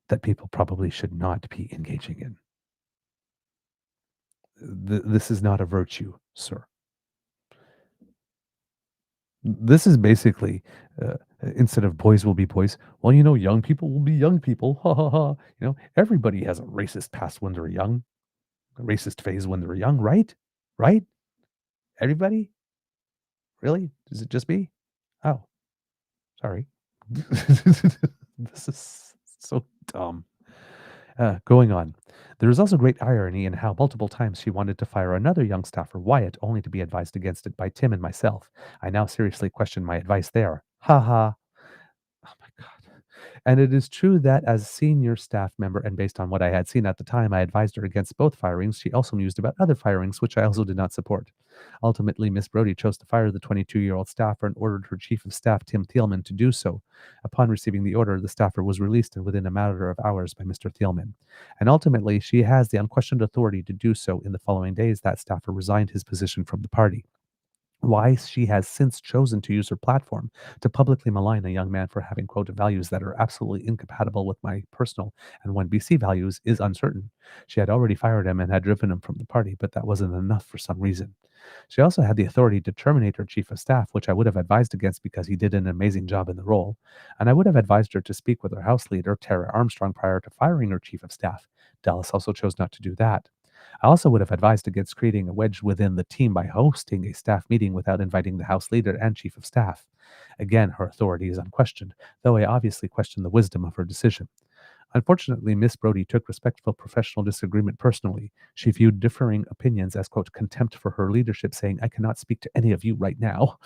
that people probably should not be engaging in. This is not a virtue, sir. This is basically instead of boys will be boys, well, young people will be young people. Ha ha ha. Everybody has a racist past when they're young, a racist phase when they're young, right? Right? Everybody? Really? Is it just me? Oh, sorry. This is so dumb. Going on. There is also great irony in how multiple times she wanted to fire another young staffer, Wyatt, only to be advised against it by Tim and myself. I now seriously question my advice there. Ha ha. Oh my God. And it is true that as senior staff member, and based on what I had seen at the time, I advised her against both firings. She also mused about other firings, which I also did not support. Ultimately, Miss Brodie chose to fire the 22-year-old staffer and ordered her chief of staff, Tim Thielman, to do so. Upon receiving the order, the staffer was released within a matter of hours by Mr. Thielman. And ultimately, she has the unquestioned authority to do so. In the following days, that staffer resigned his position from the party. Why she has since chosen to use her platform to publicly malign a young man for having, quote, values that are absolutely incompatible with my personal and OneBC values is uncertain. She had already fired him and had driven him from the party, but that wasn't enough for some reason. She also had the authority to terminate her chief of staff, which I would have advised against because he did an amazing job in the role, and I would have advised her to speak with her House leader, Tara Armstrong, prior to firing her chief of staff. Dallas also chose not to do that. I also would have advised against creating a wedge within the team by hosting a staff meeting without inviting the House leader and chief of staff. Again, her authority is unquestioned, though I obviously question the wisdom of her decision. Unfortunately, Miss Brodie took respectful professional disagreement personally. She viewed differing opinions as, quote, contempt for her leadership, saying, I cannot speak to any of you right now.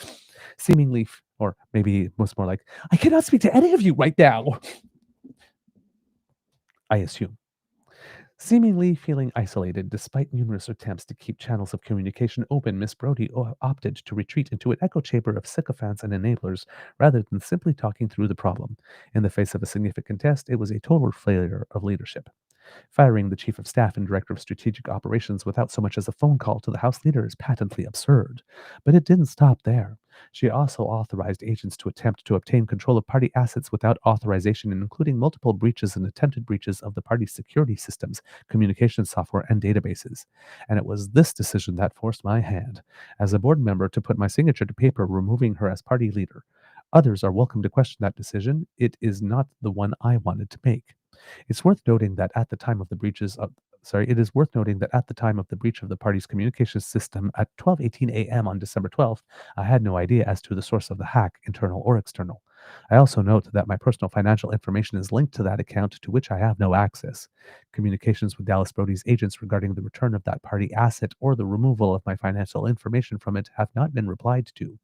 Seemingly, or maybe it was more like, I cannot speak to any of you right now. I assume. Seemingly feeling isolated despite numerous attempts to keep channels of communication open, Miss Brodie opted to retreat into an echo chamber of sycophants and enablers rather than simply talking through the problem. In the face of a significant test, it was a total failure of leadership. Firing the chief of staff and director of strategic operations without so much as a phone call to the House leader is patently absurd. But it didn't stop there. She also authorized agents to attempt to obtain control of party assets without authorization, including multiple breaches and attempted breaches of the party's security systems, communication software, and databases. And it was this decision that forced my hand, as a board member, to put my signature to paper removing her as party leader. Others are welcome to question that decision. It is not the one I wanted to make. It's worth noting that at the time of the breaches of it is worth noting that at the time of the breach of the party's communications system at 12:18 a.m. on December 12th, I had no idea as to the source of the hack, internal or external. I also note that my personal financial information is linked to that account to which I have no access. Communications with Dallas Brodie's agents regarding the return of that party asset or the removal of my financial information from it have not been replied to.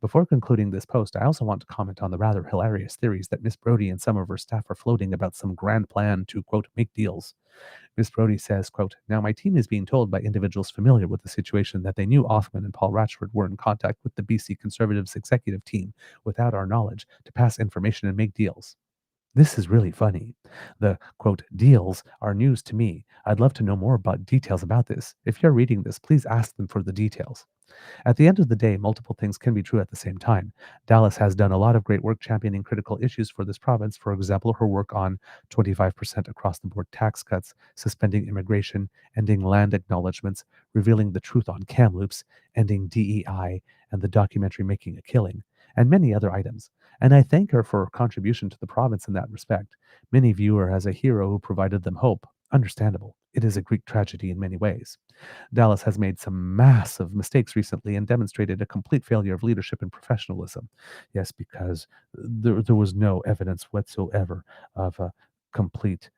Before concluding this post, I also want to comment on the rather hilarious theories that Miss Brodie and some of her staff are floating about some grand plan to, quote, make deals. Miss Brodie says, quote, now my team is being told by individuals familiar with the situation that they knew Othman and Paul Ratchford were in contact with the BC Conservatives executive team without our knowledge to pass information and make deals. This is really funny. The, quote, deals are news to me. I'd love to know more about details about this. If you're reading this, please ask them for the details. At the end of the day, multiple things can be true at the same time. Dallas has done a lot of great work championing critical issues for this province. For example, her work on 25% across the board tax cuts, suspending immigration, ending land acknowledgements, revealing the truth on Kamloops, ending DEI, and the documentary Making a Killing, and many other items. And I thank her for her contribution to the province in that respect. Many view her as a hero who provided them hope. Understandable. It is a Greek tragedy in many ways. Dallas has made some massive mistakes recently and demonstrated a complete failure of leadership and professionalism. Yes, because there was no evidence whatsoever of a complete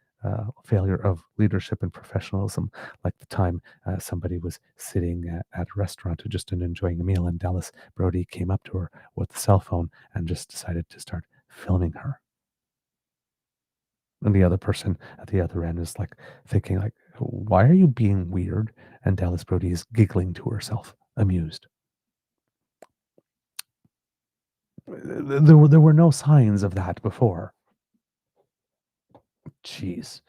failure of leadership and professionalism, like the time somebody was sitting at a restaurant just and enjoying a meal, and Dallas Brodie came up to her with a cell phone and just decided to start filming her. And the other person at the other end is like thinking like, why are you being weird? And Dallas Brodie is giggling to herself, amused. There were no signs of that before. Jeez.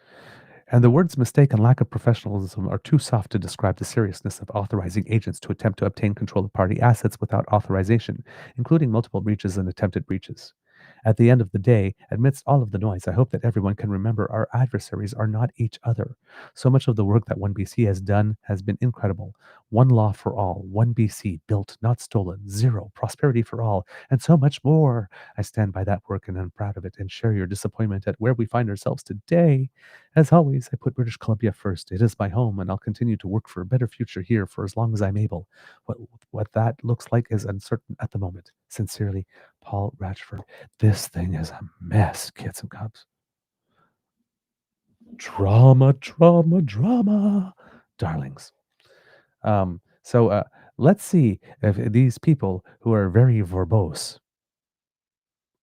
And the words mistake and lack of professionalism are too soft to describe the seriousness of authorizing agents to attempt to obtain control of party assets without authorization, including multiple breaches and attempted breaches. At the end of the day, amidst all of the noise, I hope that everyone can remember our adversaries are not each other. So much of the work that OneBC has done has been incredible. One law for all, OneBC, built, not stolen, zero, prosperity for all, and so much more. I stand by that work and I'm proud of it and share your disappointment at where we find ourselves today. As always, I put British Columbia first. It is my home, and I'll continue to work for a better future here for as long as I'm able. What that looks like is uncertain at the moment. Sincerely, Paul Ratchford. This thing is a mess, kids and cubs. Drama, drama, drama, darlings. So let's see if these people who are very verbose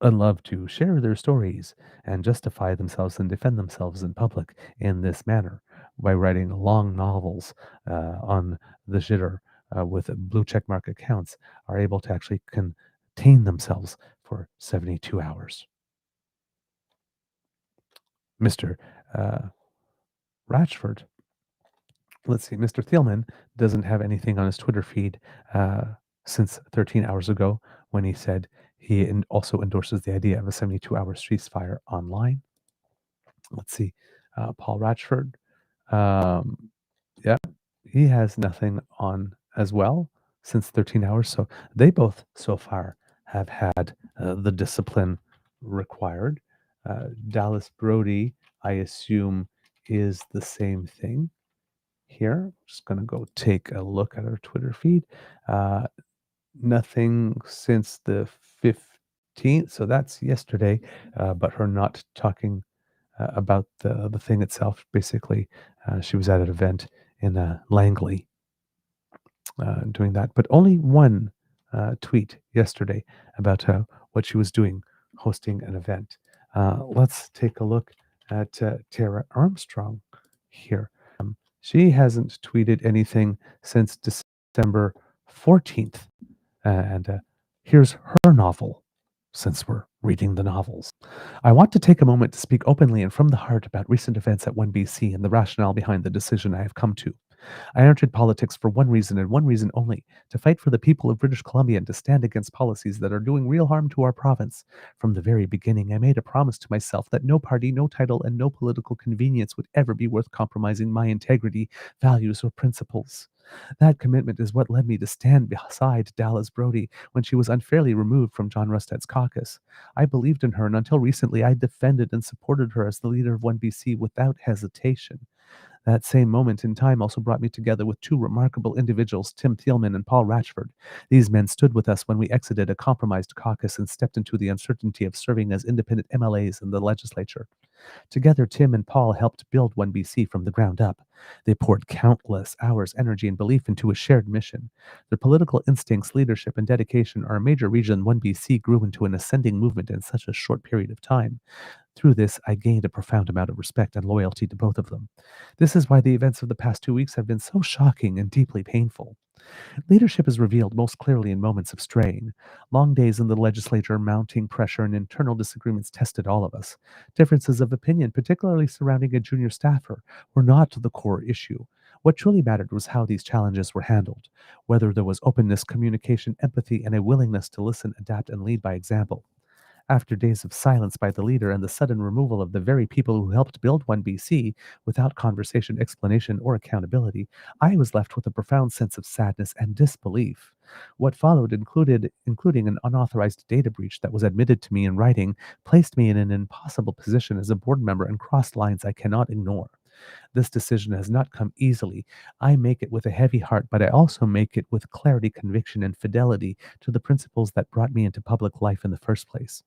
and love to share their stories and justify themselves and defend themselves in public in this manner by writing long novels on the shitter with blue checkmark accounts are able to actually contain themselves for 72 hours. Mr. Uh, Ratchford, let's see, Mr. Thielman doesn't have anything on his Twitter feed since 13 hours ago when he said he also endorses the idea of a 72-hour ceasefire online. Let's see, Paul Ratchford, um, yeah, he has nothing on as well since 13 hours. So they both so far have had the discipline required. Dallas Brodie, I assume, is the same thing here. Just going to go take a look at her Twitter feed. Nothing since the 15th. So that's yesterday, but her not talking about the thing itself. Basically, she was at an event in Langley doing that, but only one tweet yesterday about what she was doing, hosting an event. Let's take a look at Tara Armstrong here. She hasn't tweeted anything since December 14th. And here's her novel, since we're reading the novels. I want to take a moment to speak openly and from the heart about recent events at OneBC and the rationale behind the decision I have come to. I entered politics for one reason and one reason only: to fight for the people of British Columbia and to stand against policies that are doing real harm to our province. From the very beginning, I made a promise to myself that no party, no title, and no political convenience would ever be worth compromising my integrity, values, or principles. That commitment is what led me to stand beside Dallas Brody when she was unfairly removed from John Rustad's caucus. I believed in her, and until recently, I defended and supported her as the leader of 1BC without hesitation. That same moment in time also brought me together with two remarkable individuals, Tim Thielman and Paul Ratchford. These men stood with us when we exited a compromised caucus and stepped into the uncertainty of serving as independent MLAs in the legislature. Together, Tim and Paul helped build 1BC from the ground up. They poured countless hours, energy, and belief into a shared mission. Their political instincts, leadership, and dedication are a major reason 1BC grew into an ascending movement in such a short period of time. Through this, I gained a profound amount of respect and loyalty to both of them. This is why the events of the past 2 weeks have been so shocking and deeply painful. Leadership is revealed most clearly in moments of strain. Long days in the legislature, mounting pressure, and internal disagreements tested all of us. Differences of opinion, particularly surrounding a junior staffer, were not the core issue. What truly mattered was how these challenges were handled, whether there was openness, communication, empathy, and a willingness to listen, adapt, and lead by example. After days of silence by the leader and the sudden removal of the very people who helped build 1BC without conversation, explanation, or accountability, I was left with a profound sense of sadness and disbelief. What followed including an unauthorized data breach that was admitted to me in writing, placed me in an impossible position as a board member and crossed lines I cannot ignore. This decision has not come easily. I make it with a heavy heart, but I also make it with clarity, conviction, and fidelity to the principles that brought me into public life in the first place.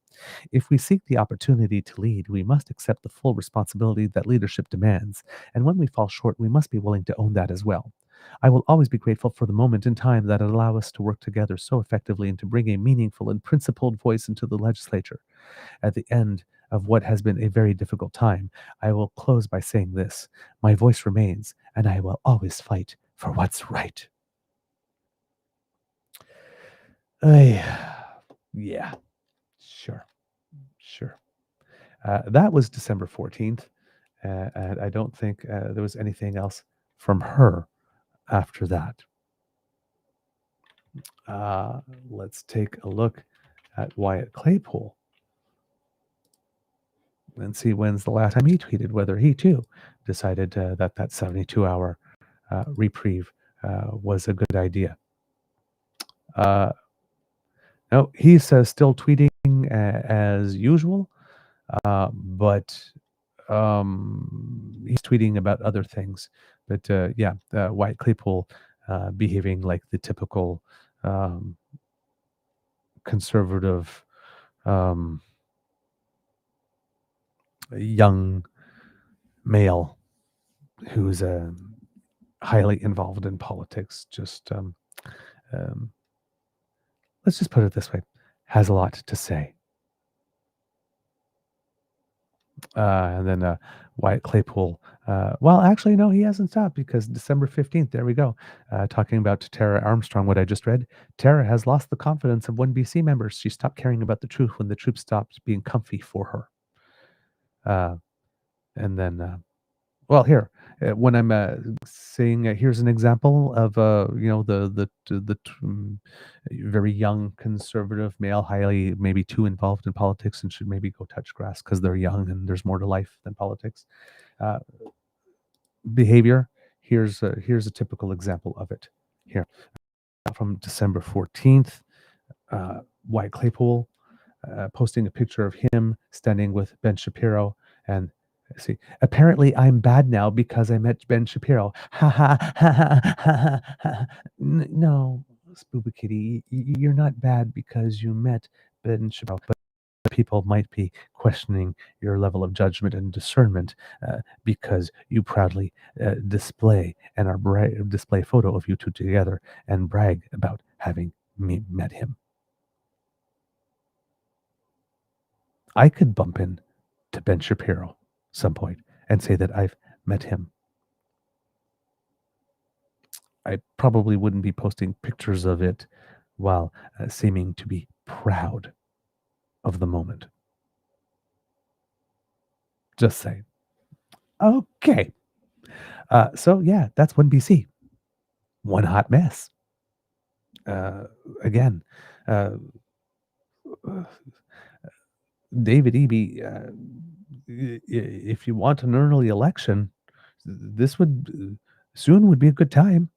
If we seek the opportunity to lead, we must accept the full responsibility that leadership demands. And when we fall short, we must be willing to own that as well. I will always be grateful for the moment in time that allow us to work together so effectively and to bring a meaningful and principled voice into the legislature. At the end of what has been a very difficult time, I will close by saying this: my voice remains, and I will always fight for what's right. I, yeah, sure, sure. That was December 14th, and I don't think there was anything else from her after that. Uh, let's take a look at Wyatt Claypool and see when's the last time he tweeted, whether he too decided that 72-hour reprieve was a good idea. No, he's still tweeting as usual, but he's tweeting about other things. But yeah, Wyatt Claypool behaving like the typical um, conservative young male who's highly involved in politics. Just um, let's just put it this way: has a lot to say. And then Wyatt Claypool. Well, actually, no, he hasn't stopped, because December 15th, there we go, talking about Tara Armstrong, what I just read. Tara has lost the confidence of 1BC members. She stopped caring about the truth when the troops stopped being comfy for her. And then, well, here, when I'm saying, here's an example of, very young conservative male, highly maybe too involved in politics and should maybe go touch grass because they're young and there's more to life than politics. Behavior. Here's a typical example of it. Here, from December 14th, Wyatt Claypool posting a picture of him standing with Ben Shapiro, and see, apparently I'm bad now because I met Ben Shapiro. Ha ha ha ha ha ha. No, Spooby Kitty, you're not bad because you met Ben Shapiro, but people might be questioning your level of judgment and discernment because you proudly display and display a photo of you two together and brag about having met him. I could bump in to Ben Shapiro some point and say that I've met him. I probably wouldn't be posting pictures of it while seeming to be proud of the moment. Just saying. Okay. So yeah, that's OneBC. One hot mess. Uh, again, uh, David Eby, if you want an early election, this would soon would be a good time.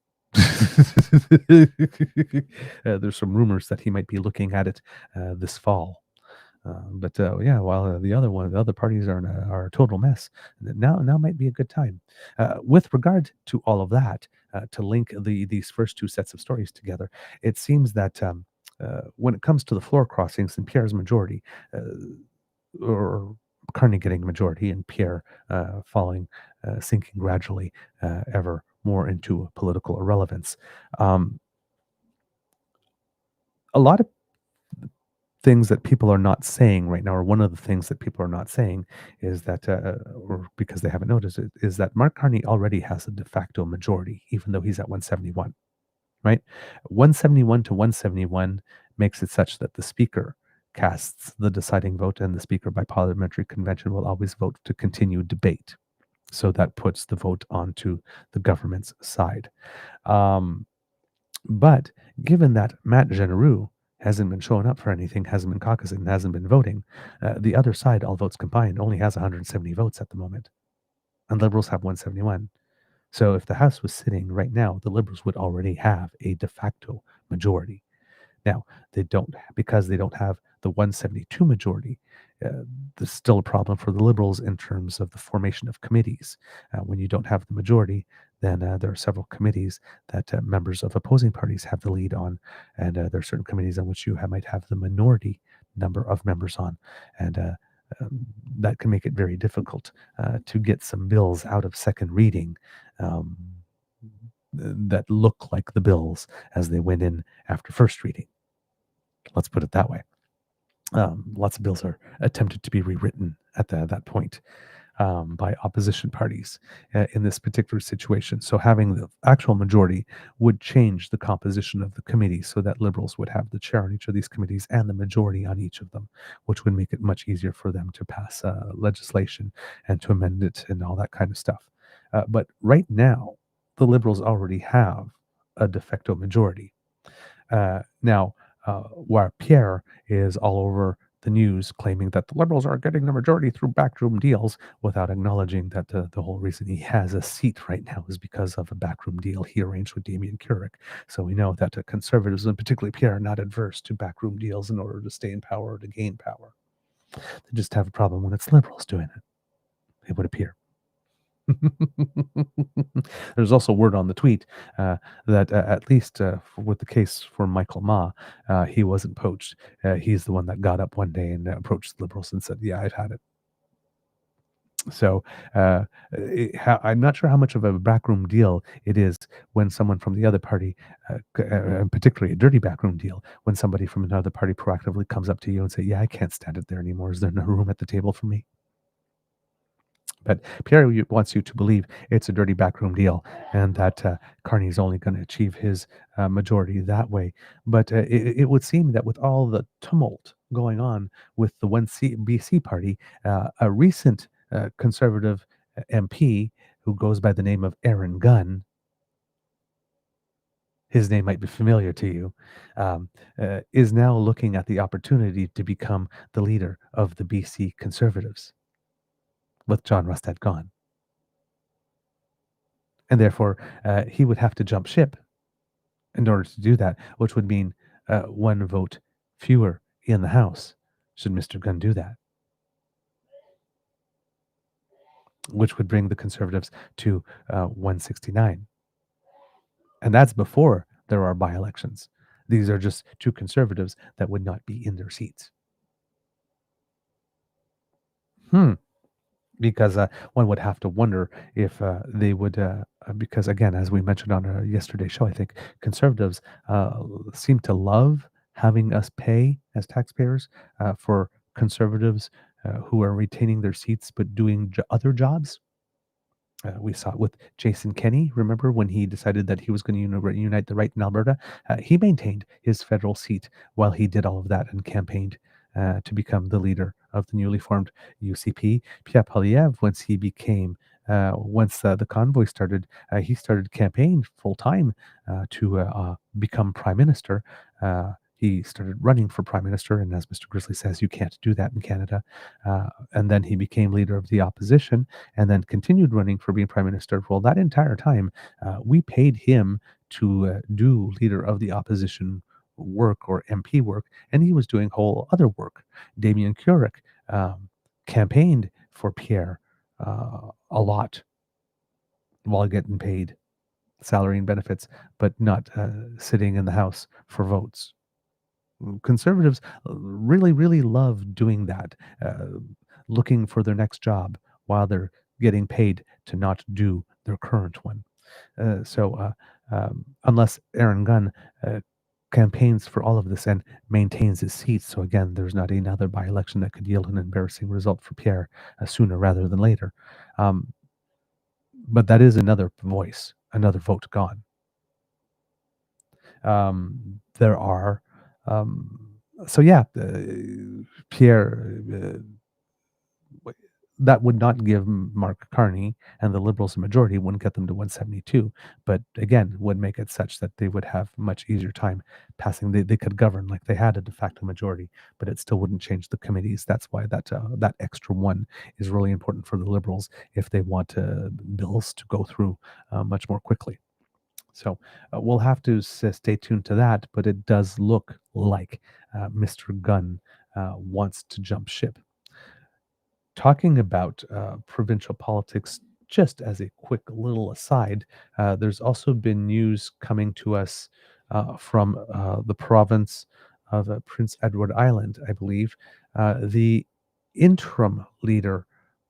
There's some rumors that he might be looking at it this fall. But yeah, while the other parties are a total mess, now might be a good time. With regard to all of that, to link these first two sets of stories together, it seems that when it comes to the floor crossings and Pierre's majority, or Carney getting a majority and Pierre sinking gradually ever more into political irrelevance, um, a lot of things that people are not saying right now, or one of the things that people are not saying is that, or because they haven't noticed it, is that Mark Carney already has a de facto majority, even though he's at 171, right? 171 to 171 makes it such that the speaker casts the deciding vote, and the speaker by parliamentary convention will always vote to continue debate. So that puts the vote onto the government's side. Um, but given that Matt Genereux hasn't been showing up for anything, hasn't been caucusing, hasn't been voting, the other side, all votes combined, only has 170 votes at the moment, and Liberals have 171. So if the House was sitting right now, the Liberals would already have a de facto majority. Now, they don't, because they don't have the 172 majority. There's still a problem for the Liberals in terms of the formation of committees. When you don't have the majority, then there are several committees that members of opposing parties have the lead on, and there are certain committees on which you might have the minority number of members on, and that can make it very difficult to get some bills out of second reading um, that look like the bills as they went in after first reading. Let's put it that way. Lots of bills are attempted to be rewritten at that point by opposition parties in this particular situation. So having the actual majority would change the composition of the committee so that Liberals would have the chair on each of these committees and the majority on each of them, which would make it much easier for them to pass legislation and to amend it and all that kind of stuff. But right now, the Liberals already have a de facto majority. Now, where Pierre is all over the news claiming that the Liberals are getting the majority through backroom deals without acknowledging that the whole reason he has a seat right now is because of a backroom deal he arranged with Damien Keurig. So we know that conservatives, and particularly Pierre, are not adverse to backroom deals in order to stay in power or to gain power. They just have a problem when it's Liberals doing it, it would appear. There's also word on the tweet that at least with the case for Michael Ma, he wasn't poached. He's the one that got up one day and approached the Liberals and said, "Yeah, I've had it." So I'm not sure how much of a backroom deal it is when someone from the other party, and particularly a dirty backroom deal, when somebody from another party proactively comes up to you and say, "Yeah, I can't stand it there anymore. Is there no room at the table for me?" But Pierre wants you to believe it's a dirty backroom deal and that Carney's only going to achieve his majority that way. But it would seem that with all the tumult going on with the OneBC party, a recent conservative MP who goes by the name of Aaron Gunn, his name might be familiar to you, is now looking at the opportunity to become the leader of the BC Conservatives with John Rustad gone. And therefore, he would have to jump ship in order to do that, which would mean one vote fewer in the House should Mr. Gunn do that, which would bring the Conservatives to 169. And that's before there are by-elections. These are just two Conservatives that would not be in their seats. Because one would have to wonder if they would, because again, as we mentioned on yesterday's show, I think Conservatives seem to love having us pay as taxpayers for Conservatives who are retaining their seats but doing other jobs. We saw it with Jason Kenney. Remember when he decided that he was going to unite the right in Alberta? He maintained his federal seat while he did all of that and campaigned to become the leader of the newly formed UCP. Pierre Poilièvre, once the convoy started, he started campaigning full time to become prime minister. He started running for prime minister, and as Mr. Grizzly says, you can't do that in Canada. And then he became leader of the opposition, and then continued running for being prime minister. Well, that entire time, we paid him to do leader of the opposition work or MP work, and he was doing whole other work. Damien Keurig campaigned for Pierre a lot while getting paid salary and benefits, but not sitting in the House for votes. Conservatives really, really love doing that, looking for their next job while they're getting paid to not do their current one. Unless Aaron Gunn campaigns for all of this and maintains his seat, so again, there's not another by-election that could yield an embarrassing result for Pierre sooner rather than later. But that is another voice, another vote gone. There are Pierre, that would not give Mark Carney and the Liberals a majority, wouldn't get them to 172, but again, would make it such that they would have much easier time passing. They could govern like they had a de facto majority, but it still wouldn't change the committees. That's why that extra one is really important for the Liberals if they want bills to go through much more quickly. So we'll have to stay tuned to that, but it does look like Mr. Gunn wants to jump ship. Talking about provincial politics, just as a quick little aside, there's also been news coming to us from the province of Prince Edward Island, I believe. The interim leader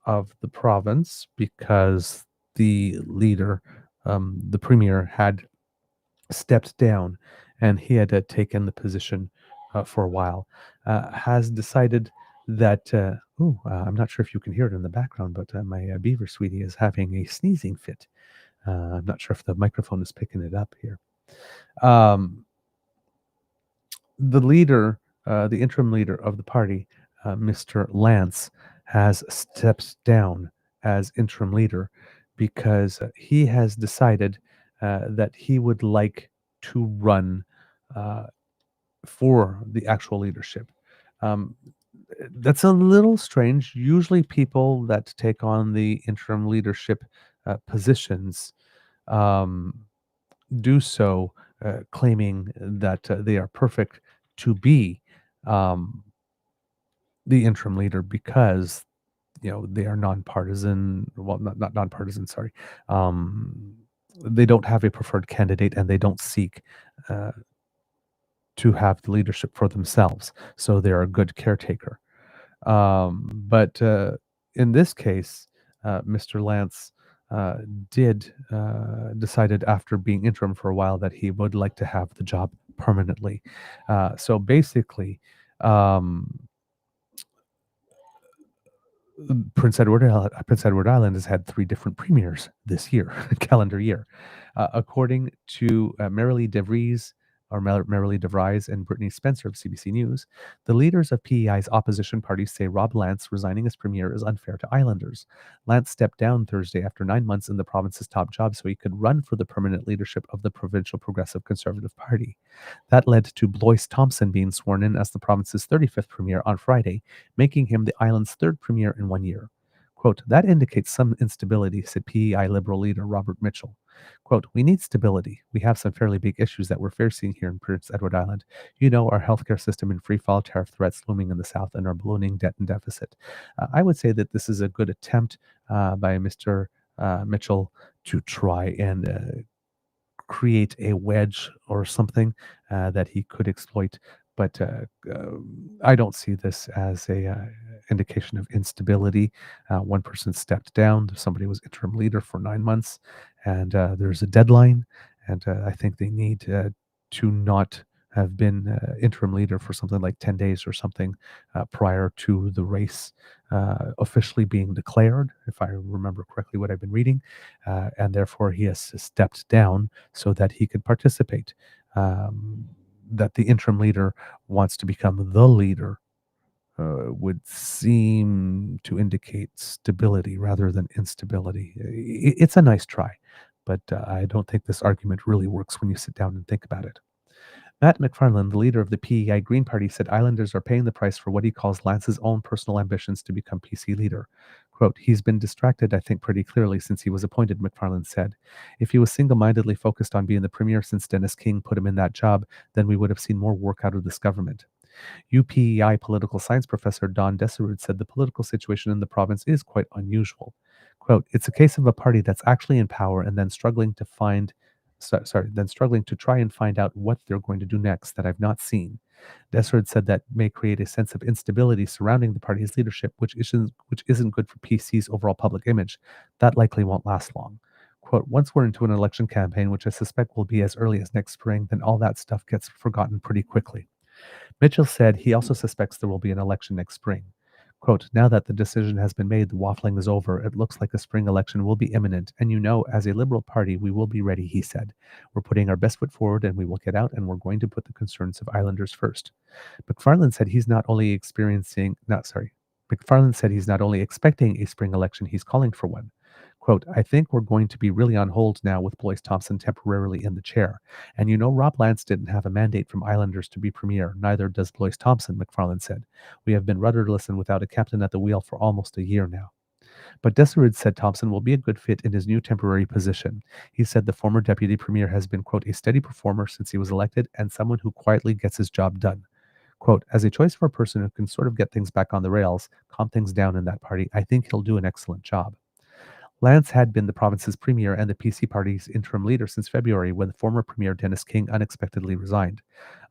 of the province, because the leader, the premier, had stepped down and he had taken the position for a while, has decided that I'm not sure if you can hear it in the background, but my Beaver sweetie is having a sneezing fit. I'm not sure if the microphone is picking it up here. The leader, the interim leader of the party, Mr. Lance, has stepped down as interim leader because he has decided that he would like to run for the actual leadership. That's a little strange. Usually, people that take on the interim leadership positions do so claiming that they are perfect to be the interim leader because they are nonpartisan. Well, not nonpartisan. Sorry, they don't have a preferred candidate and they don't seek to have the leadership for themselves. So they're a good caretaker. But in this case, Mr. Lance decided after being interim for a while that he would like to have the job permanently. So basically, Prince Edward Island has had 3 different premiers this year, calendar year. According to Marilee DeVries and Brittany Spencer of CBC News, the leaders of PEI's opposition parties say Rob Lance resigning as premier is unfair to Islanders. Lance stepped down Thursday after 9 months in the province's top job so he could run for the permanent leadership of the Provincial Progressive Conservative Party. That led to Blois Thompson being sworn in as the province's 35th premier on Friday, making him the island's 3rd premier in 1 year. Quote, that indicates some instability, said PEI Liberal leader Robert Mitchell. Quote, we need stability. We have some fairly big issues that we're facing here in Prince Edward Island. Our healthcare system in free fall, tariff threats looming in the south, and our ballooning debt and deficit. I would say that this is a good attempt by Mr. Mitchell to try and create a wedge or something that he could exploit. But I don't see this as a indication of instability. One person stepped down. Somebody was interim leader for 9 months, and there's a deadline. And I think they need to not have been interim leader for something like 10 days or something prior to the race officially being declared, if I remember correctly what I've been reading. And therefore, he has stepped down so that he could participate. That the interim leader wants to become the leader would seem to indicate stability rather than instability. It's a nice try, but I don't think this argument really works when you sit down and think about it. Matt McFarland, the leader of the PEI Green Party, said Islanders are paying the price for what he calls Lance's own personal ambitions to become PC leader. Quote, he's been distracted, I think, pretty clearly since he was appointed, McFarland said. If he was single-mindedly focused on being the premier since Dennis King put him in that job, then we would have seen more work out of this government. UPEI political science professor Don Deserud said the political situation in the province is quite unusual. Quote, it's a case of a party that's actually in power and then struggling to try and find out what they're going to do next that I've not seen. Deserud said that may create a sense of instability surrounding the party's leadership, which isn't good for PC's overall public image. That likely won't last long. Quote, once we're into an election campaign, which I suspect will be as early as next spring, then all that stuff gets forgotten pretty quickly. Mitchell said he also suspects there will be an election next spring. Quote, now that the decision has been made, the waffling is over. It looks like a spring election will be imminent. And as a Liberal Party, we will be ready, he said. We're putting our best foot forward and we will get out and we're going to put the concerns of Islanders first. McFarland said he's not only expecting a spring election, he's calling for one. Quote, I think we're going to be really on hold now with Blois Thompson temporarily in the chair. And Rob Lance didn't have a mandate from Islanders to be premier, neither does Blois Thompson, McFarland said. We have been rudderless and without a captain at the wheel for almost a year now. But Deserud said Thompson will be a good fit in his new temporary position. He said the former deputy premier has been, quote, a steady performer since he was elected and someone who quietly gets his job done. Quote, as a choice for a person who can sort of get things back on the rails, calm things down in that party, I think he'll do an excellent job. Lance had been the province's premier and the PC party's interim leader since February when the former premier Dennis King unexpectedly resigned.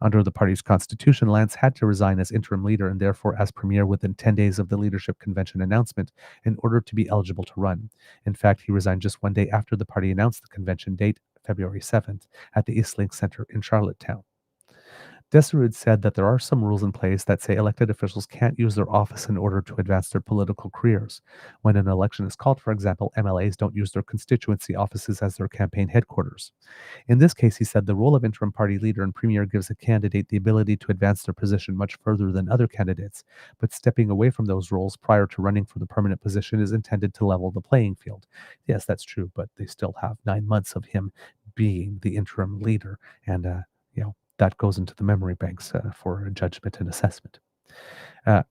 Under the party's constitution, Lance had to resign as interim leader and therefore as premier within 10 days of the leadership convention announcement in order to be eligible to run. In fact, he resigned just one day after the party announced the convention date, February 7th, at the Eastlink Center in Charlottetown. Deserud said that there are some rules in place that say elected officials can't use their office in order to advance their political careers. When an election is called, for example, MLAs don't use their constituency offices as their campaign headquarters. In this case, he said the role of interim party leader and premier gives a candidate the ability to advance their position much further than other candidates, but stepping away from those roles prior to running for the permanent position is intended to level the playing field. Yes, that's true, but they still have 9 months of him being the interim leader, and that goes into the memory banks for judgment and assessment.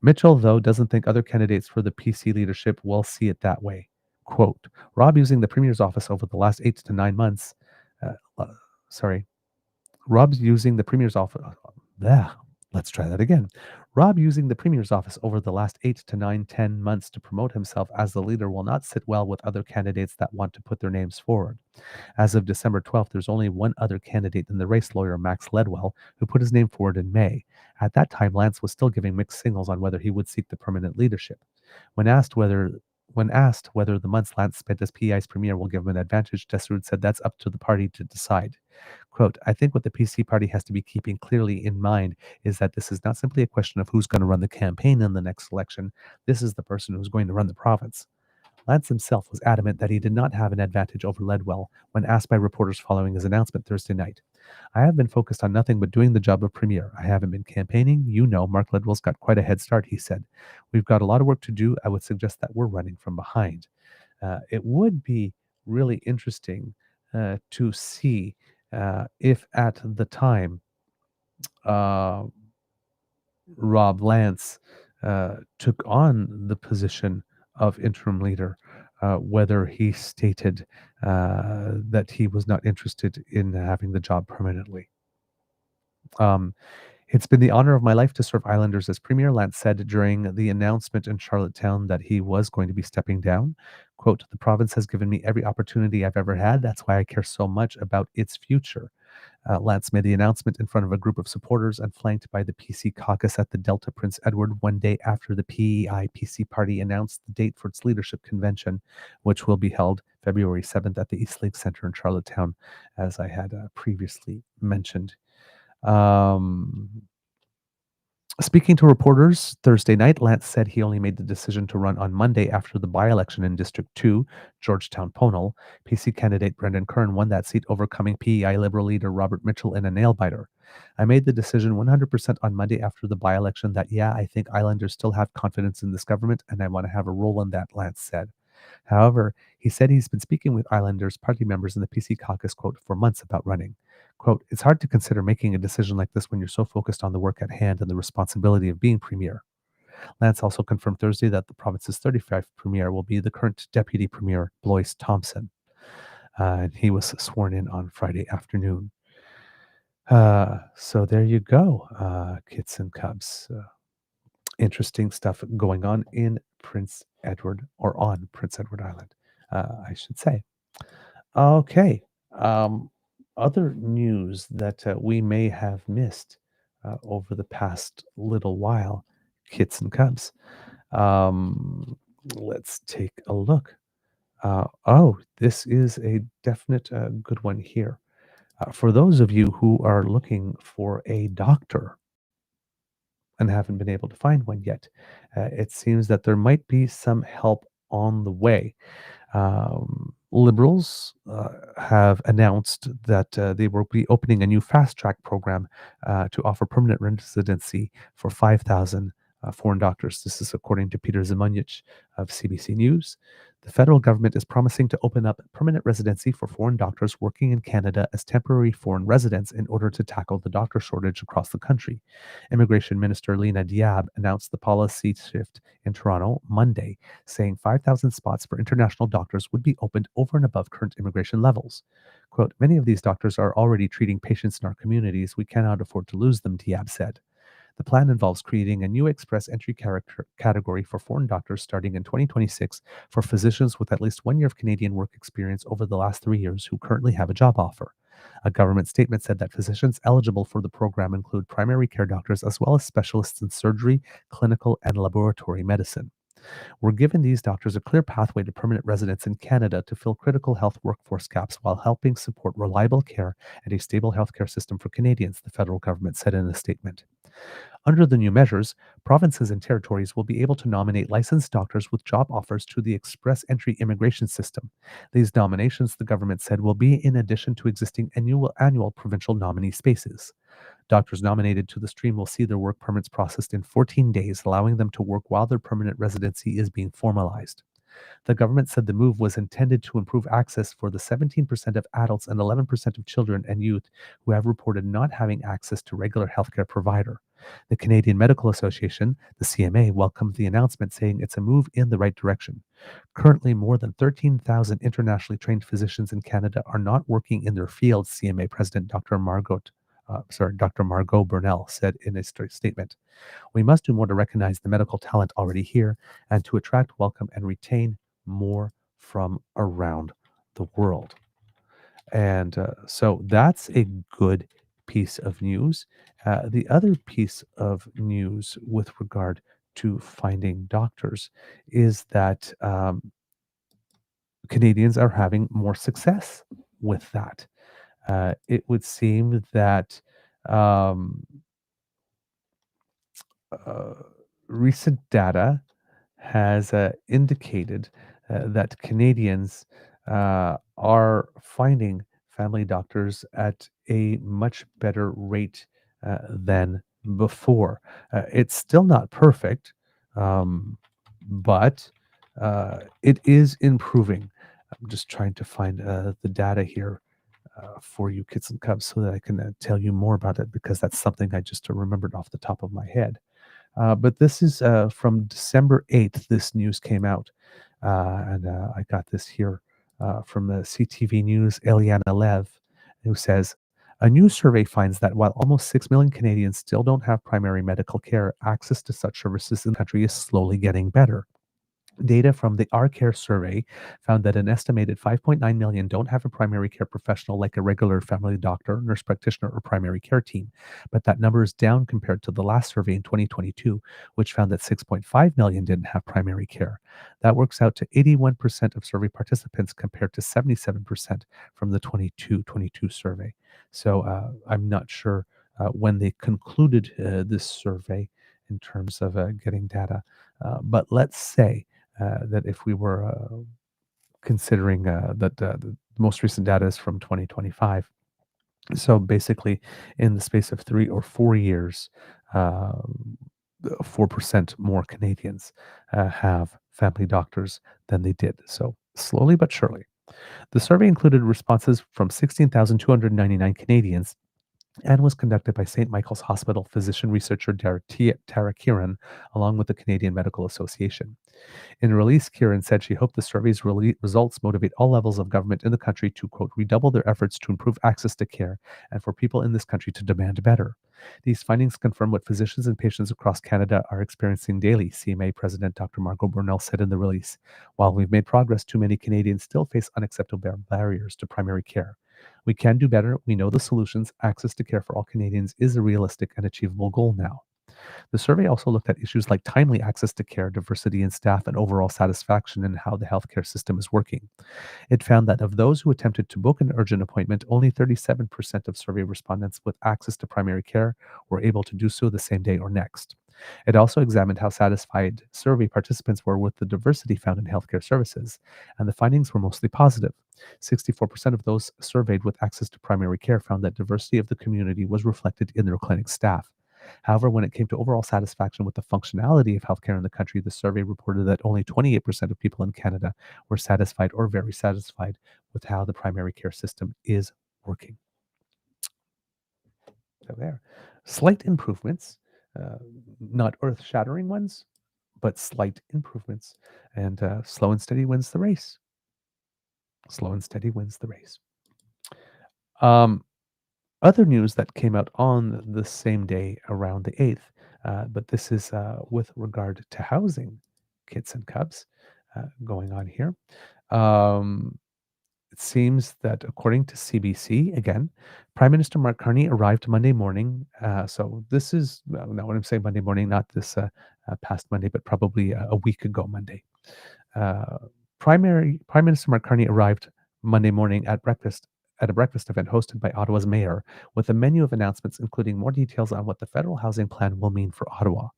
Mitchell, though, doesn't think other candidates for the PC leadership will see it that way. Quote, Rob using the Premier's office over the last 8 to 9 months, Rob's using the Premier's office, let's try that again. Rob using the Premier's office over the last 8 to 10 months to promote himself as the leader will not sit well with other candidates that want to put their names forward. As of December 12th, there's only one other candidate in the race, lawyer Max Ledwell, who put his name forward in May. At that time, Lance was still giving mixed signals on whether he would seek the permanent leadership. When asked whether the months Lance spent as PEI's premier will give him an advantage, Deserud said that's up to the party to decide. Quote, I think what the PC party has to be keeping clearly in mind is that this is not simply a question of who's going to run the campaign in the next election. This is the person who's going to run the province. Lance himself was adamant that he did not have an advantage over Ledwell when asked by reporters following his announcement Thursday night. I have been focused on nothing but doing the job of premier. I haven't been campaigning. Mark Ledwell's got quite a head start, he said. We've got a lot of work to do. I would suggest that we're running from behind. It would be really interesting to see if at the time Rob Lance took on the position of interim leader, whether he stated that he was not interested in having the job permanently. It's been the honor of my life to serve Islanders as premier, Lance said during the announcement in Charlottetown that he was going to be stepping down. Quote, the province has given me every opportunity I've ever had. That's why I care so much about its future. Lance made the announcement in front of a group of supporters and flanked by the PC caucus at the Delta Prince Edward one day after the PEI PC party announced the date for its leadership convention, which will be held February 7th at the Eastlink Center in Charlottetown, as I had previously mentioned. Um, Speaking to reporters Thursday night, Lance said he only made the decision to run on Monday after the by-election in District 2, Georgetown-Ponal. PC candidate Brendan Kern won that seat, overcoming PEI Liberal leader Robert Mitchell in a nail-biter. I made the decision 100% on Monday after the by-election that, yeah, I think Islanders still have confidence in this government and I want to have a role in that, Lance said. However, he said he's been speaking with Islanders party members in the PC caucus, quote, for months about running. Quote, it's hard to consider making a decision like this when you're so focused on the work at hand and the responsibility of being premier. Lance also confirmed Thursday that the province's 35th premier will be the current deputy premier, Blois Thompson. And he was sworn in on Friday afternoon. So there you go, kids and cubs. Interesting stuff going on in Prince Edward, or on Prince Edward Island, I should say. Okay. Um, Other news that we may have missed over the past little while, kits and cubs. Let's take a look. This is a definite good one here. For those of you who are looking for a doctor and haven't been able to find one yet, it seems that there might be some help on the way. Liberals have announced that they will be opening a new fast track program to offer permanent residency for 5,000 foreign doctors. This is according to Peter Zimonjic of CBC News. The federal government is promising to open up permanent residency for foreign doctors working in Canada as temporary foreign residents in order to tackle the doctor shortage across the country. Immigration Minister Lena Diab announced the policy shift in Toronto Monday, saying 5,000 spots for international doctors would be opened over and above current immigration levels. Quote, many of these doctors are already treating patients in our communities. We cannot afford to lose them, Diab said. The plan involves creating a new express entry category for foreign doctors starting in 2026 for physicians with at least 1 year of Canadian work experience over the last 3 years who currently have a job offer. A government statement said that physicians eligible for the program include primary care doctors as well as specialists in surgery, clinical, and laboratory medicine. We're giving these doctors a clear pathway to permanent residence in Canada to fill critical health workforce gaps while helping support reliable care and a stable healthcare system for Canadians, the federal government said in a statement. Under the new measures, provinces and territories will be able to nominate licensed doctors with job offers to the express entry immigration system. These nominations, the government said, will be in addition to existing annual provincial nominee spaces. Doctors nominated to the stream will see their work permits processed in 14 days, allowing them to work while their permanent residency is being formalized. The government said the move was intended to improve access for the 17% of adults and 11% of children and youth who have reported not having access to regular healthcare provider. The Canadian Medical Association, the CMA, welcomed the announcement, saying it's a move in the right direction. Currently, more than 13,000 internationally trained physicians in Canada are not working in their fields, CMA President Dr. Margot Burnell said in a statement. We must do more to recognize the medical talent already here and to attract, welcome, and retain more from around the world. And so that's a good piece of news. The other piece of news with regard to finding doctors is that Canadians are having more success with that. It would seem that um, uh, recent data has indicated that Canadians are finding family doctors at a much better rate than before. It's still not perfect, but it is improving. I'm just trying to find the data here for you, kids and cubs, so that I can tell you more about it because that's something I just remembered off the top of my head. But this is from December 8th, this news came out. And I got this here from the CTV News, Eliana Lev, who says, a new survey finds that while almost 6 million Canadians still don't have primary medical care, access to such services in the country is slowly getting better. Data from the Our Care survey found that an estimated 5.9 million don't have a primary care professional like a regular family doctor, nurse practitioner, or primary care team. But that number is down compared to the last survey in 2022, which found that 6.5 million didn't have primary care. That works out to 81% of survey participants compared to 77% from the 22 survey. So I'm not sure when they concluded this survey in terms of getting data. But let's say that if we were considering that the most recent data is from 2025. So basically, in the space of 3 or 4 years, uh, 4% more Canadians have family doctors than they did. So slowly but surely. The survey included responses from 16,299 Canadians and was conducted by St. Michael's Hospital physician researcher Tara Kieran, along with the Canadian Medical Association. In a release, Kieran said she hoped the survey's results motivate all levels of government in the country to, quote, redouble their efforts to improve access to care and for people in this country to demand better. These findings confirm what physicians and patients across Canada are experiencing daily, CMA President Dr. Margot Burnell said in the release. While we've made progress, too many Canadians still face unacceptable barriers to primary care. We can do better. We know the solutions. Access to care for all Canadians is a realistic and achievable goal now. The survey also looked at issues like timely access to care, diversity in staff, and overall satisfaction in how the healthcare system is working. It found that of those who attempted to book an urgent appointment, only 37% of survey respondents with access to primary care were able to do so the same day or next. It also examined how satisfied survey participants were with the diversity found in healthcare services, and the findings were mostly positive. 64% of those surveyed with access to primary care found that diversity of the community was reflected in their clinic staff. However, when it came to overall satisfaction with the functionality of healthcare in the country, the survey reported that only 28% of people in Canada were satisfied or very satisfied with how the primary care system is working. So there, slight improvements, uh, not earth-shattering ones, but slight improvements. And slow and steady wins the race. Slow and steady wins the race. Um, Other news that came out on the same day around the 8th, but this is with regard to housing, kits and cubs, going on here. Um, it seems that according to CBC, again, Prime Minister Mark Carney arrived Monday morning. So this is, now when I'm saying Monday morning, not this past Monday, but probably a week ago Monday. Uh, Prime Minister Mark Carney arrived Monday morning at a breakfast event hosted by Ottawa's mayor with a menu of announcements including more details on what the federal housing plan will mean for Ottawa.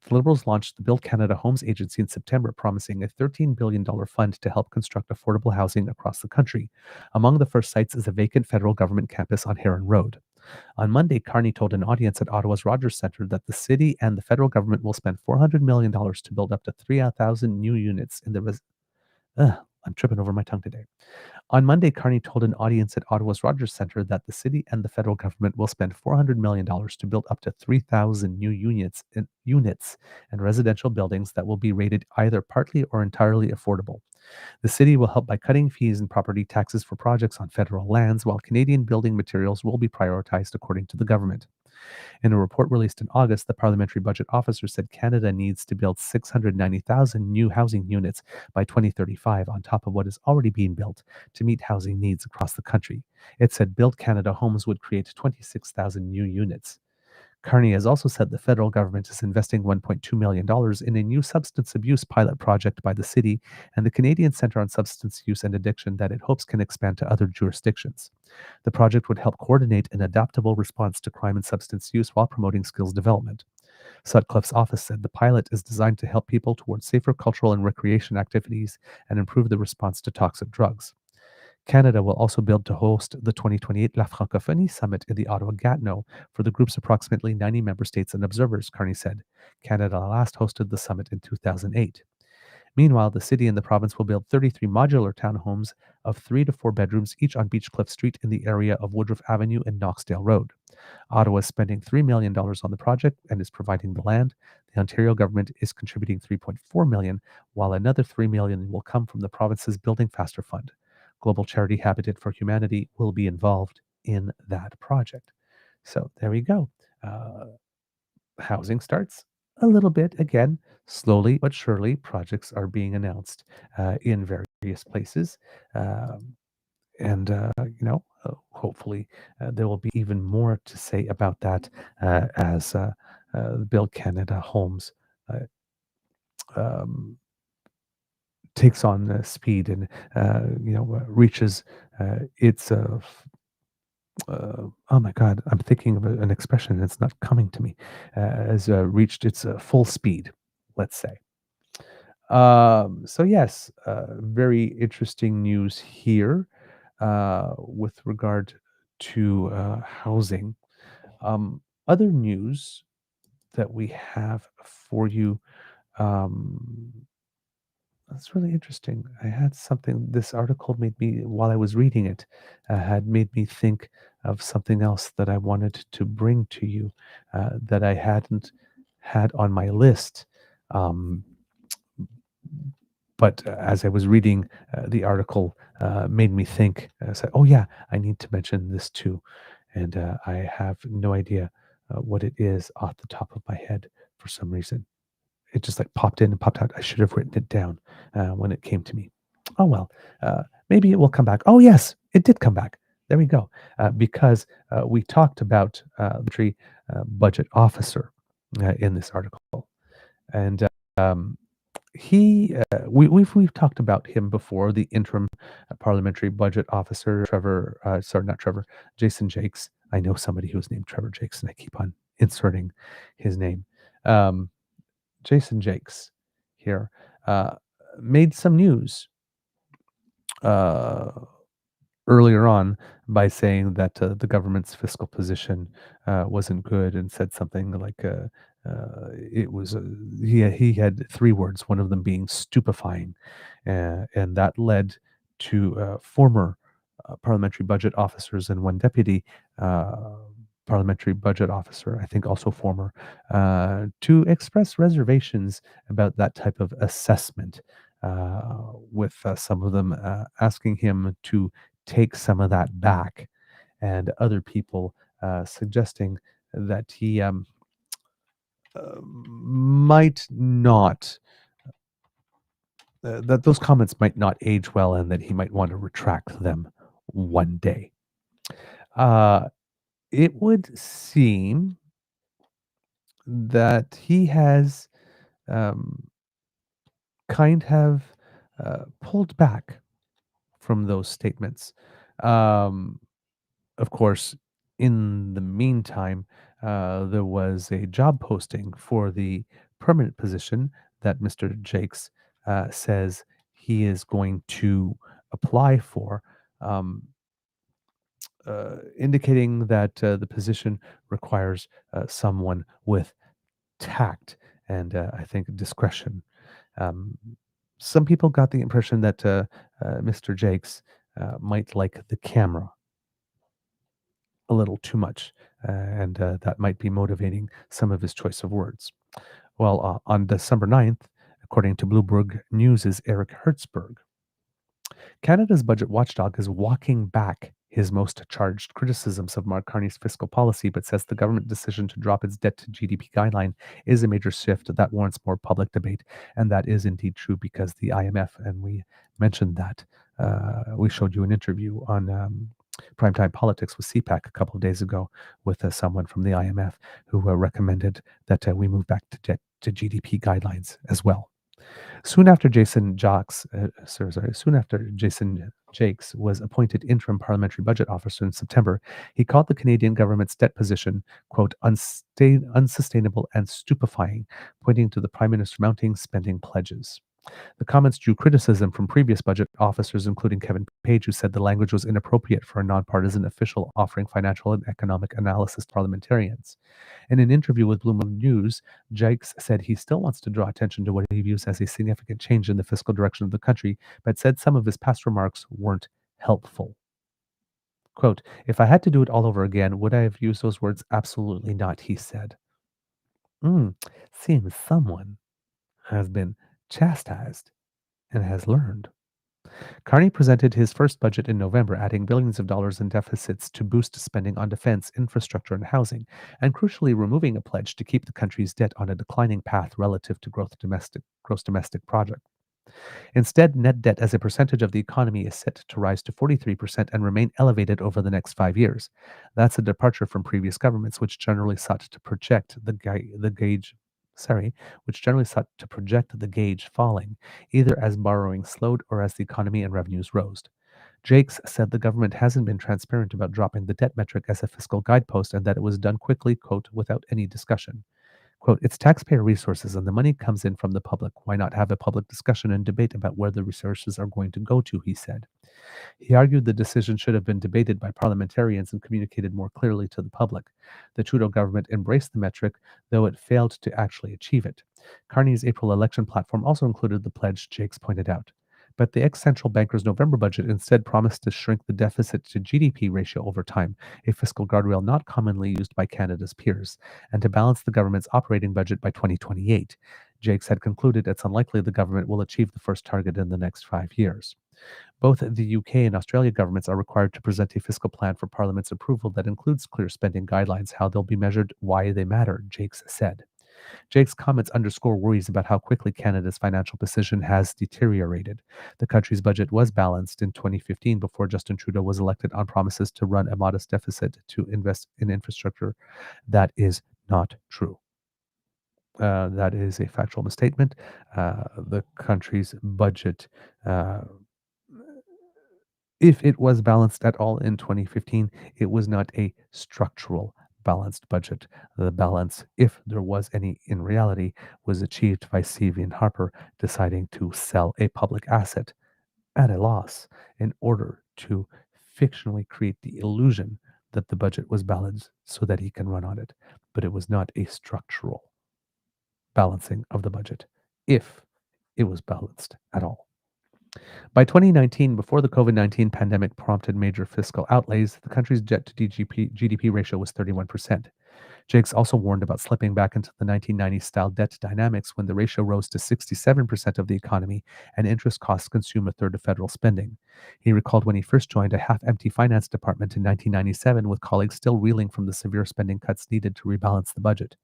The Liberals launched the Build Canada Homes Agency in September, promising a $13 billion fund to help construct affordable housing across the country. Among the first sites is a vacant federal government campus on Heron Road. On Monday, Carney told an audience at Ottawa's Rogers Centre that the city and the federal government will spend $400 million to build up to 3,000 new units in the I'm tripping over my tongue today. On Monday, Carney told an audience at Ottawa's Rogers Centre that the city and the federal government will spend $400 million to build up to 3,000 new units and residential buildings that will be rated either partly or entirely affordable. The city will help by cutting fees and property taxes for projects on federal lands, while Canadian building materials will be prioritized according to the government. In a report released in August, the Parliamentary Budget Officer said Canada needs to build 690,000 new housing units by 2035 on top of what is already being built to meet housing needs across the country. It said Build Canada Homes would create 26,000 new units. Carney has also said the federal government is investing $1.2 million in a new substance abuse pilot project by the city and the Canadian Centre on Substance Use and Addiction that it hopes can expand to other jurisdictions. The project would help coordinate an adaptable response to crime and substance use while promoting skills development. Sutcliffe's office said the pilot is designed to help people towards safer cultural and recreation activities and improve the response to toxic drugs. Canada will also build to host the 2028 La Francophonie Summit in the Ottawa Gatineau for the group's approximately 90 member states and observers, Carney said. Canada last hosted the summit in 2008. Meanwhile, the city and the province will build 33 modular townhomes of 3 to 4 bedrooms, each on Beechcliff Street in the area of Woodruff Avenue and Knoxdale Road. Ottawa is spending $3 million on the project and is providing the land. The Ontario government is contributing $3.4 million, while another $3 million will come from the province's Building Faster Fund. Global charity Habitat for Humanity will be involved in that project. So there we go. Housing starts a little bit again, slowly but surely. Projects are being announced in various places. And hopefully there will be even more to say about that as Build Canada Homes uh, um, takes on speed and reaches its oh my God, I'm thinking of an expression and it's not coming to me, has reached its full speed, let's say. So yes, very interesting news here with regard to housing. Other news that we have for you. Um, that's really interesting. I had something. This article made me, while I was reading it, had made me think of something else that I wanted to bring to you that I hadn't had on my list. Um, but as I was reading the article, made me think. I said, "Oh yeah, I need to mention this too," and I have no idea what it is off the top of my head for some reason. It just like popped in and popped out. I should have written it down when it came to me. Oh well, maybe it will come back. Oh yes, it did come back. There we go. Because we talked about the tree budget officer in this article, and um, we've talked about him before. The interim parliamentary budget officer, Trevor. Sorry, not Trevor. Jason Jakes. I know somebody who's named Trevor Jakes, and I keep on inserting his name. Um, Jason Jakes here uh, made some news uh, earlier on by saying that the government's fiscal position wasn't good and said something like it was he had three words, one of them being stupefying, and that led to former parliamentary budget officers and one deputy uh, parliamentary budget officer, I think also former, to express reservations about that type of assessment, with some of them asking him to take some of that back, and other people suggesting that he might not, that those comments might not age well, and that he might want to retract them one day. Uh, it would seem that he has um, kind of pulled back from those statements. Um, of course, in the meantime, there was a job posting for the permanent position that Mr. Jakes says he is going to apply for, um, indicating that the position requires someone with tact and I think discretion. Um, some people got the impression that Mr. Jakes might like the camera a little too much, and that might be motivating some of his choice of words. Well, on December 9th, according to Bloomberg News' Eric Hertzberg, Canada's budget watchdog is walking back his most charged criticisms of Mark Carney's fiscal policy, but says the government decision to drop its debt to GDP guideline is a major shift that warrants more public debate. And that is indeed true because the IMF, and we mentioned that, we showed you an interview on Primetime Politics with CPAC a couple of days ago with someone from the IMF who recommended that we move back to debt to GDP guidelines as well. Soon after Jason Jakes was appointed interim parliamentary budget officer in September, he called the Canadian government's debt position, quote, unsustainable and stupefying, pointing to the Prime Minister's mounting spending pledges. The comments drew criticism from previous budget officers, including Kevin Page, who said the language was inappropriate for a nonpartisan official offering financial and economic analysis to parliamentarians. In an interview with Bloomberg News, Jakes said he still wants to draw attention to what he views as a significant change in the fiscal direction of the country, but said some of his past remarks weren't helpful. Quote, if I had to do it all over again, would I have used those words? Absolutely not, he said. Seems someone has been chastised and has learned. Carney presented his first budget in November, adding billions of dollars in deficits to boost spending on defense, infrastructure, and housing, and crucially removing a pledge to keep the country's debt on a declining path relative to gross domestic product. Instead, net debt as a percentage of the economy is set to rise to 43% and remain elevated over the next 5 years. That's a departure from previous governments, which generally sought to project the gauge. Which generally sought to project the gauge falling, either as borrowing slowed or as the economy and revenues rose. Jakes said the government hasn't been transparent about dropping the debt metric as a fiscal guidepost and that it was done quickly, quote, without any discussion. Quote, it's taxpayer resources and the money comes in from the public. Why not have a public discussion and debate about where the resources are going to go to, he said. He argued the decision should have been debated by parliamentarians and communicated more clearly to the public. The Trudeau government embraced the metric, though it failed to actually achieve it. Carney's April election platform also included the pledge, Jakes pointed out. But the ex-central banker's November budget instead promised to shrink the deficit to GDP ratio over time, a fiscal guardrail not commonly used by Canada's peers, and to balance the government's operating budget by 2028. Jakes had concluded it's unlikely the government will achieve the first target in the next 5 years. Both the UK and Australia governments are required to present a fiscal plan for Parliament's approval that includes clear spending guidelines, how they'll be measured, why they matter, Jakes said. Jake's comments underscore worries about how quickly Canada's financial position has deteriorated. The country's budget was balanced in 2015 before Justin Trudeau was elected on promises to run a modest deficit to invest in infrastructure. That is not true. That is a factual misstatement. The country's budget, if it was balanced at all in 2015, it was not a structural balanced budget. The balance, if there was any in reality, was achieved by CV and Harper deciding to sell a public asset at a loss in order to fictionally create the illusion that the budget was balanced so that he can run on it. But it was not a structural balancing of the budget, if it was balanced at all. By 2019, before the COVID-19 pandemic prompted major fiscal outlays, the country's debt to GDP ratio was 31%. Jakes also warned about slipping back into the 1990s-style debt dynamics when the ratio rose to 67% of the economy and interest costs consume a third of federal spending. He recalled when he first joined a half-empty finance department in 1997 with colleagues still reeling from the severe spending cuts needed to rebalance the budget.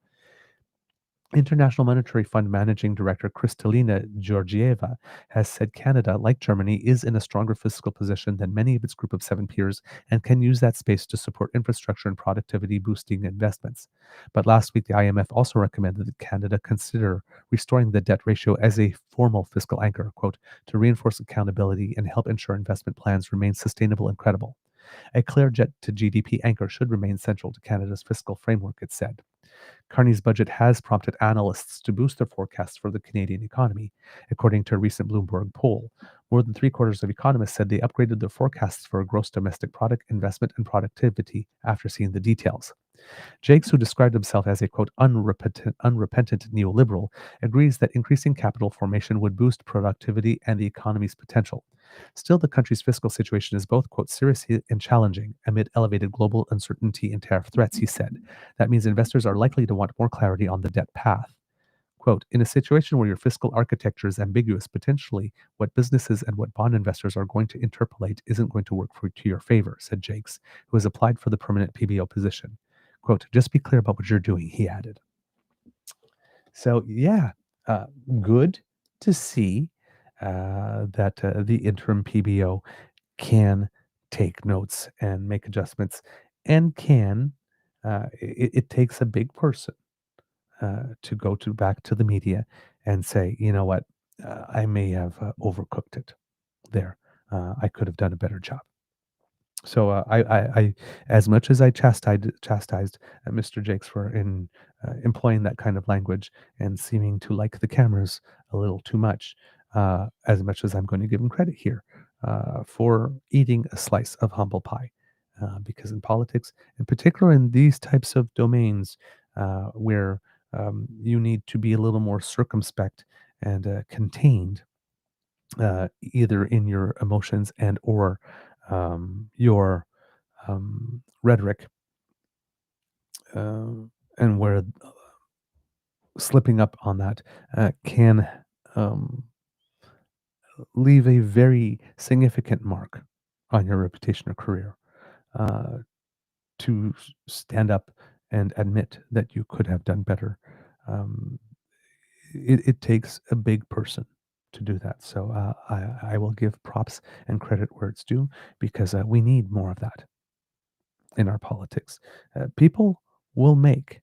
International Monetary Fund Managing Director Kristalina Georgieva has said Canada, like Germany, is in a stronger fiscal position than many of its Group of Seven peers and can use that space to support infrastructure and productivity boosting investments. But last week, the IMF also recommended that Canada consider restoring the debt ratio as a formal fiscal anchor, quote, to reinforce accountability and help ensure investment plans remain sustainable and credible. A clear debt to GDP anchor should remain central to Canada's fiscal framework, it said. Carney's budget has prompted analysts to boost their forecasts for the Canadian economy. According to a recent Bloomberg poll, more than three-quarters of economists said they upgraded their forecasts for gross domestic product, investment, and productivity after seeing the details. Jakes, who described himself as a, quote, unrepentant neoliberal, agrees that increasing capital formation would boost productivity and the economy's potential. Still, the country's fiscal situation is both, quote, serious and challenging amid elevated global uncertainty and tariff threats, he said. That means investors are likely to want more clarity on the debt path. Quote, in a situation where your fiscal architecture is ambiguous, potentially what businesses and what bond investors are going to interpolate isn't going to work to your favor, said Jakes, who has applied for the permanent PBO position. Quote, just be clear about what you're doing, he added. So, yeah, good to see that the interim PBO can take notes and make adjustments and it takes a big person to go back to the media and say, you know what, I may have overcooked it there. I could have done a better job. So I as much as I chastised Mr. Jakes for employing that kind of language and seeming to like the cameras a little too much, as much as I'm going to give him credit here for eating a slice of humble pie, because in politics, in particular in these types of domains where you need to be a little more circumspect and contained, either in your emotions and or your rhetoric, and where slipping up on that can um, leave a very significant mark on your reputation or career. Uh, to stand up and admit that you could have done better, um, it takes a big person to do that. So I will give props and credit where it's due because we need more of that in our politics. People will make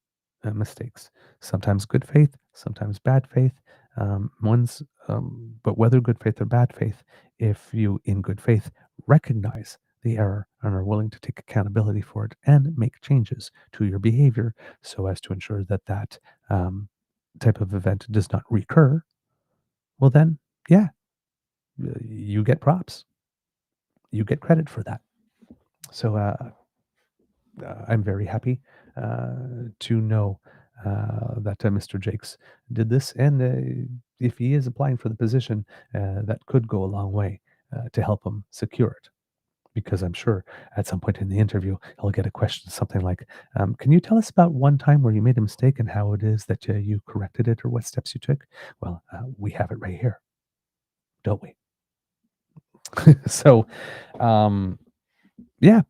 mistakes, sometimes good faith, sometimes bad faith, But whether good faith or bad faith, if you, in good faith, recognize the error and are willing to take accountability for it and make changes to your behavior so as to ensure that um, type of event does not recur, well, then, yeah, you get props. You get credit for that. So I'm very happy to know that Mr. Jakes did this. And if he is applying for the position, that could go a long way to help him secure it. Because I'm sure at some point in the interview, he'll get a question something like, can you tell us about one time where you made a mistake and how it is that you corrected it or what steps you took? Well, we have it right here, don't we? So, um, yeah,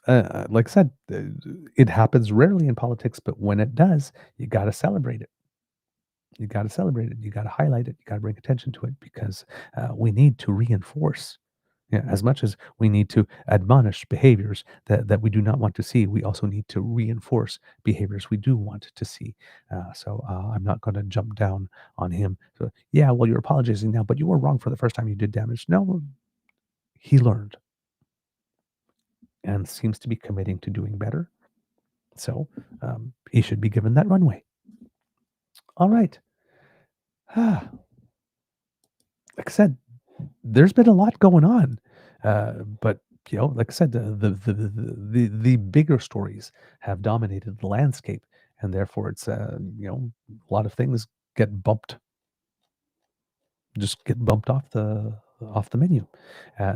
like I said, it happens rarely in politics, but when it does, you got to celebrate it. You got to celebrate it. You got to highlight it. You got to bring attention to it because we need to reinforce. Yeah, as much as we need to admonish behaviors that we do not want to see, we also need to reinforce behaviors we do want to see. So I'm not going to jump down on him. So, yeah, well, you're apologizing now, but you were wrong for the first time you did damage. No, he learned and seems to be committing to doing better. So he should be given that runway. All right. Like I said, there's been a lot going on, but like I said, the bigger stories have dominated the landscape, and therefore it's a lot of things get bumped, just get bumped off the menu.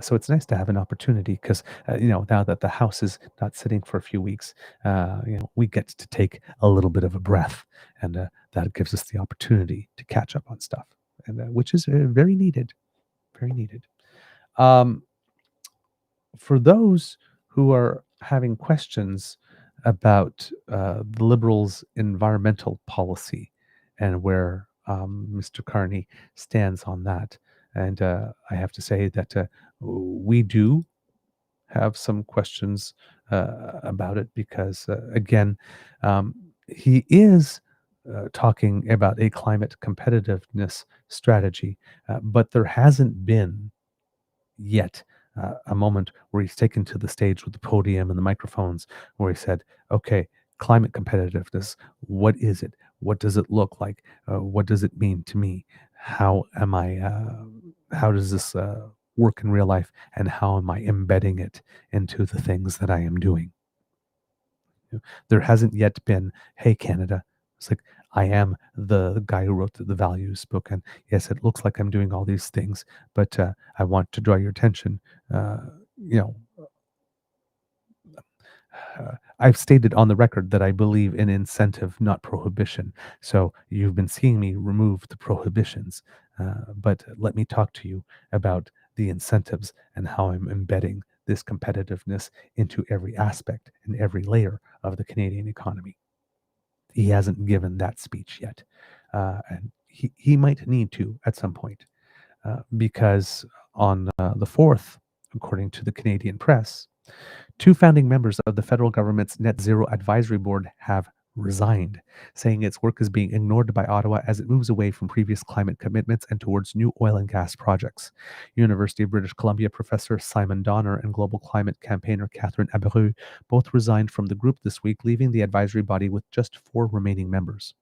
So it's nice to have an opportunity because now that the house is not sitting for a few weeks, we get to take a little bit of a breath, and that gives us the opportunity to catch up on stuff, and which is very needed, very needed. Um, for those who are having questions about the Liberals' environmental policy and where Mr. Carney stands on that, and I have to say that we do have some questions about it because, again, he is talking about a climate competitiveness strategy, but there hasn't been yet a moment where he's taken to the stage with the podium and the microphones where he said, okay, climate competitiveness, what is it? What does it look like? What does it mean to me? How does this work in real life? And how am I embedding it into the things that I am doing? There hasn't yet been, hey, Canada. It's like, I am the guy who wrote the values book. And yes, it looks like I'm doing all these things, but I want to draw your attention. Uh, you know, I've stated on the record that I believe in incentive, not prohibition. So you've been seeing me remove the prohibitions, but let me talk to you about the incentives and how I'm embedding this competitiveness into every aspect and every layer of the Canadian economy. He hasn't given that speech yet, and he might need to at some point, because on the 4th, according to the Canadian press, 2 founding members of the federal government's Net Zero Advisory Board have resigned, saying its work is being ignored by Ottawa as it moves away from previous climate commitments and towards new oil and gas projects. University of British Columbia professor Simon Donner and global climate campaigner Catherine Abreu both resigned from the group this week, leaving the advisory body with just 4 remaining members.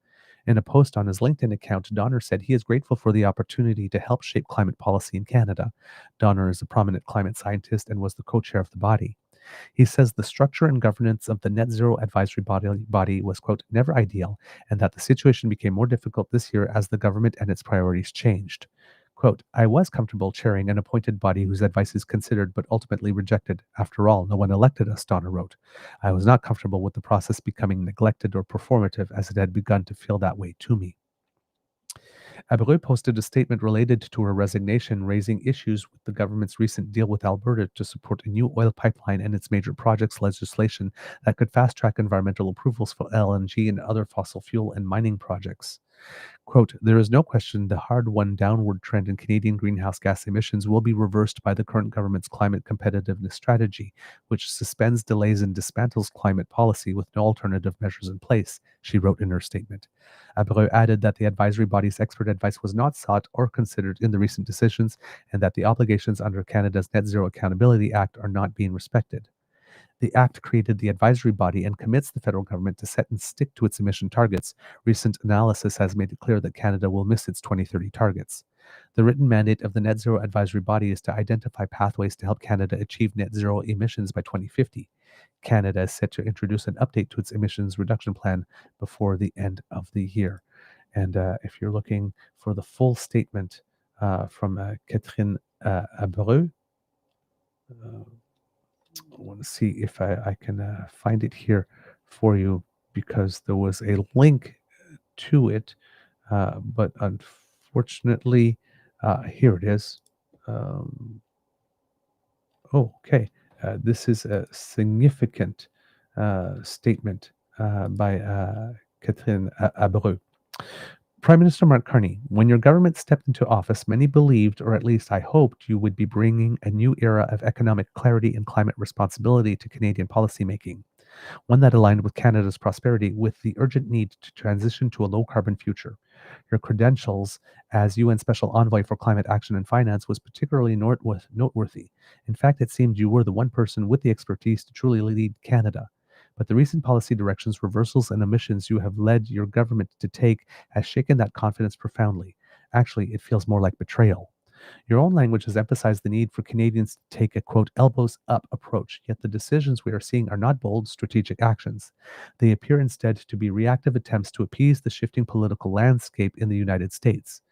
In a post on his LinkedIn account, Donner said he is grateful for the opportunity to help shape climate policy in Canada. Donner is a prominent climate scientist and was the co-chair of the body. He says the structure and governance of the Net Zero Advisory body was, quote, never ideal, and that the situation became more difficult this year as the government and its priorities changed. Quote, I was comfortable chairing an appointed body whose advice is considered but ultimately rejected. After all, no one elected us, Donner wrote. I was not comfortable with the process becoming neglected or performative as it had begun to feel that way to me. Abreu posted a statement related to her resignation, raising issues with the government's recent deal with Alberta to support a new oil pipeline and its major projects legislation that could fast-track environmental approvals for LNG and other fossil fuel and mining projects. Quote, there is no question the hard-won downward trend in Canadian greenhouse gas emissions will be reversed by the current government's climate competitiveness strategy, which suspends, delays, and dismantles climate policy with no alternative measures in place, she wrote in her statement. Abreu added that the advisory body's expert advice was not sought or considered in the recent decisions, and that the obligations under Canada's Net Zero Accountability Act are not being respected. The Act created the advisory body and commits the federal government to set and stick to its emission targets. Recent analysis has made it clear that Canada will miss its 2030 targets. The written mandate of the Net Zero Advisory Body is to identify pathways to help Canada achieve net zero emissions by 2050. Canada is set to introduce an update to its emissions reduction plan before the end of the year. And if you're looking for the full statement from Catherine Abreu, I want to see if I can find it here for you because there was a link to it, but unfortunately, here it is. Okay, this is a significant statement by Catherine Abreu. Prime Minister Mark Carney, when your government stepped into office, many believed, or at least I hoped, you would be bringing a new era of economic clarity and climate responsibility to Canadian policymaking, one that aligned with Canada's prosperity with the urgent need to transition to a low-carbon future. Your credentials as UN Special Envoy for Climate Action and Finance was particularly noteworthy. In fact, it seemed you were the one person with the expertise to truly lead Canada. But the recent policy directions, reversals, and omissions you have led your government to take has shaken that confidence profoundly. Actually, it feels more like betrayal. Your own language has emphasized the need for Canadians to take a, quote, elbows up approach, yet the decisions we are seeing are not bold, strategic actions. They appear instead to be reactive attempts to appease the shifting political landscape in the United States.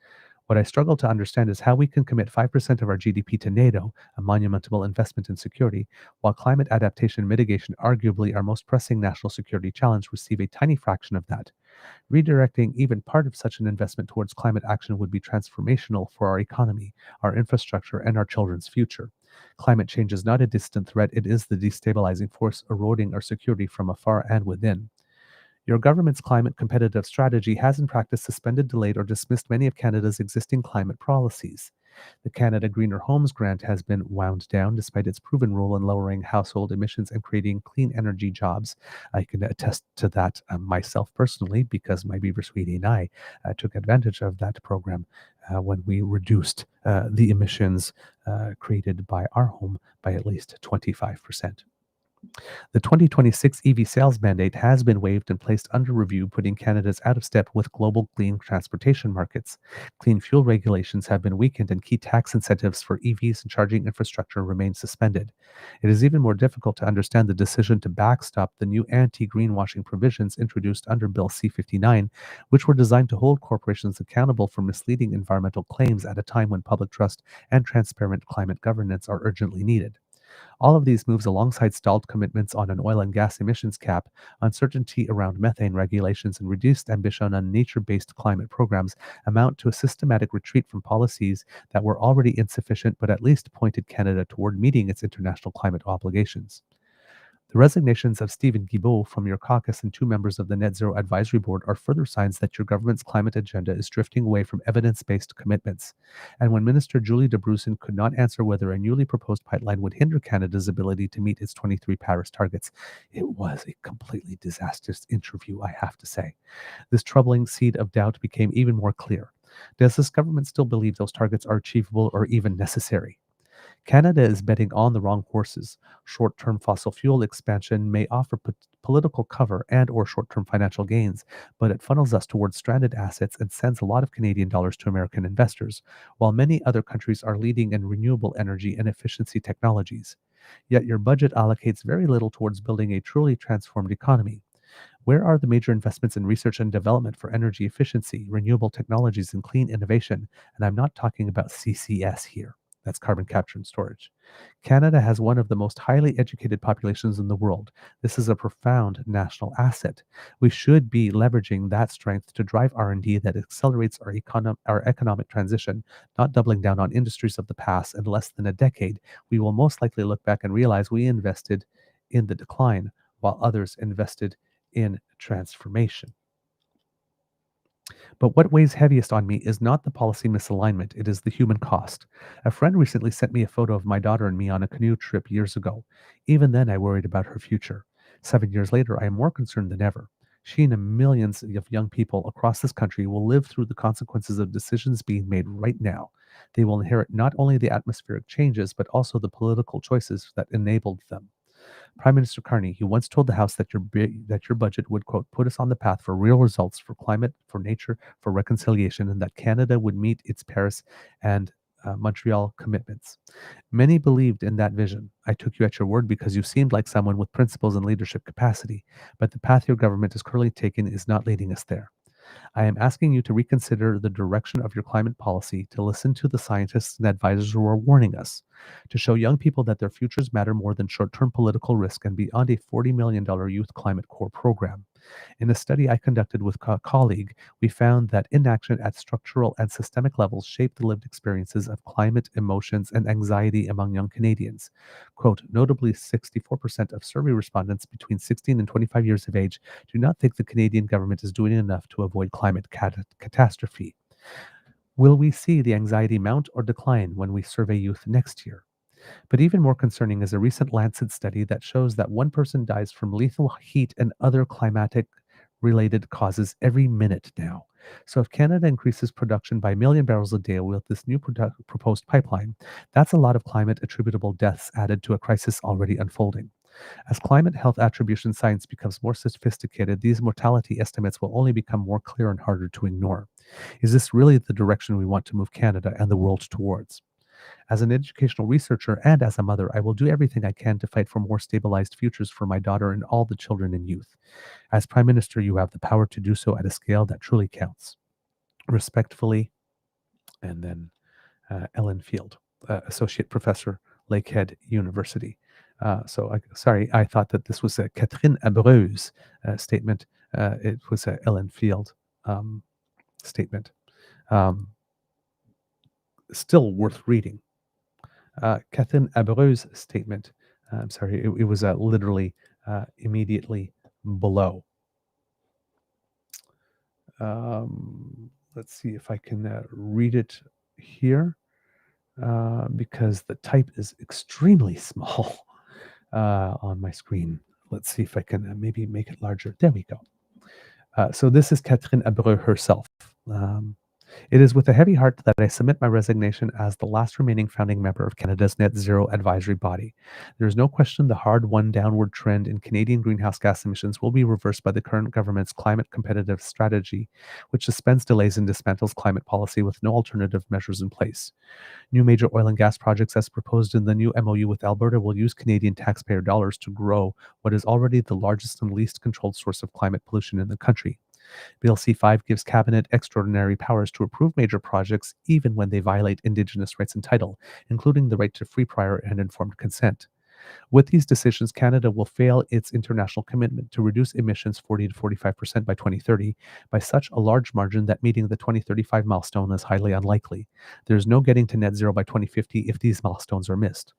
What I struggle to understand is how we can commit 5% of our GDP to NATO, a monumental investment in security, while climate adaptation and mitigation, arguably our most pressing national security challenge, receive a tiny fraction of that. Redirecting even part of such an investment towards climate action would be transformational for our economy, our infrastructure, and our children's future. Climate change is not a distant threat, it is the destabilizing force eroding our security from afar and within. Your government's climate competitive strategy has in practice suspended, delayed, or dismissed many of Canada's existing climate policies. The Canada Greener Homes Grant has been wound down despite its proven role in lowering household emissions and creating clean energy jobs. I can attest to that myself personally because my Beaver sweetie and I took advantage of that program when we reduced the emissions created by our home by at least 25%. The 2026 EV sales mandate has been waived and placed under review, putting Canada's out of step with global clean transportation markets. Clean fuel regulations have been weakened and key tax incentives for EVs and charging infrastructure remain suspended. It is even more difficult to understand the decision to backstop the new anti-greenwashing provisions introduced under Bill C-59, which were designed to hold corporations accountable for misleading environmental claims at a time when public trust and transparent climate governance are urgently needed. All of these moves, alongside stalled commitments on an oil and gas emissions cap, uncertainty around methane regulations, and reduced ambition on nature-based climate programs, amount to a systematic retreat from policies that were already insufficient but at least pointed Canada toward meeting its international climate obligations. The resignations of Stephen Guilbeault from your caucus and two members of the Net Zero Advisory Board are further signs that your government's climate agenda is drifting away from evidence-based commitments. And when Minister Julie Debrusin could not answer whether a newly proposed pipeline would hinder Canada's ability to meet its 23 Paris targets, it was a completely disastrous interview, I have to say. This troubling seed of doubt became even more clear. Does this government still believe those targets are achievable or even necessary? Canada is betting on the wrong horses. Short-term fossil fuel expansion may offer political cover and or short-term financial gains, but it funnels us towards stranded assets and sends a lot of Canadian dollars to American investors, while many other countries are leading in renewable energy and efficiency technologies. Yet your budget allocates very little towards building a truly transformed economy. Where are the major investments in research and development for energy efficiency, renewable technologies, and clean innovation? And I'm not talking about CCS here. That's carbon capture and storage. Canada has one of the most highly educated populations in the world. This is a profound national asset. We should be leveraging that strength to drive R&D that accelerates our economic transition, not doubling down on industries of the past. In less than a decade, we will most likely look back and realize we invested in the decline while others invested in transformation. But what weighs heaviest on me is not the policy misalignment, it is the human cost. A friend recently sent me a photo of my daughter and me on a canoe trip years ago. Even then, I worried about her future. 7 years later, I am more concerned than ever. She and millions of young people across this country will live through the consequences of decisions being made right now. They will inherit not only the atmospheric changes, but also the political choices that enabled them. Prime Minister Carney, he once told the House that your budget would, quote, put us on the path for real results for climate, for nature, for reconciliation, and that Canada would meet its Paris and Montreal commitments. Many believed in that vision. I took you at your word because you seemed like someone with principles and leadership capacity, but the path your government is currently taking is not leading us there. I am asking you to reconsider the direction of your climate policy, to listen to the scientists and advisors who are warning us, to show young people that their futures matter more than short term political risk and beyond a $40 million youth climate core program. In a study I conducted with a colleague, we found that inaction at structural and systemic levels shape the lived experiences of climate, emotions, and anxiety among young Canadians. Quote, notably, 64% of survey respondents between 16 and 25 years of age do not think the Canadian government is doing enough to avoid climate catastrophe. Will we see the anxiety mount or decline when we survey youth next year? But even more concerning is a recent Lancet study that shows that one person dies from lethal heat and other climatic related causes every minute now. So if Canada increases production by a million barrels a day with this new proposed pipeline, that's a lot of climate attributable deaths added to a crisis already unfolding. As climate health attribution science becomes more sophisticated, these mortality estimates will only become more clear and harder to ignore. Is this really the direction we want to move Canada and the world towards? As an educational researcher and as a mother, I will do everything I can to fight for more stabilized futures for my daughter and all the children and youth. As Prime Minister, you have the power to do so at a scale that truly counts. Respectfully, and then Ellen Field, Associate Professor, Lakehead University. Sorry, I thought that this was a Catherine Abreu's statement. It was a Ellen Field statement. Still worth reading. Catherine Abreu's statement, I'm sorry, it was literally immediately below. Let's see if I can read it here because the type is extremely small on my screen. Let's see if I can maybe make it larger. There we go. So this is Catherine Abreu herself. It is with a heavy heart that I submit my resignation as the last remaining founding member of Canada's Net Zero Advisory Body. There is no question the hard-won downward trend in Canadian greenhouse gas emissions will be reversed by the current government's climate competitive strategy, which suspends delays and dismantles climate policy with no alternative measures in place. New major oil and gas projects, as proposed in the new MOU with Alberta, will use Canadian taxpayer dollars to grow what is already the largest and least controlled source of climate pollution in the country. Bill C-5 gives Cabinet extraordinary powers to approve major projects even when they violate Indigenous rights and title, including the right to free, prior, and informed consent. With these decisions, Canada will fail its international commitment to reduce emissions 40 to 45% by 2030 by such a large margin that meeting the 2035 milestone is highly unlikely. There's no getting to net zero by 2050 if these milestones are missed.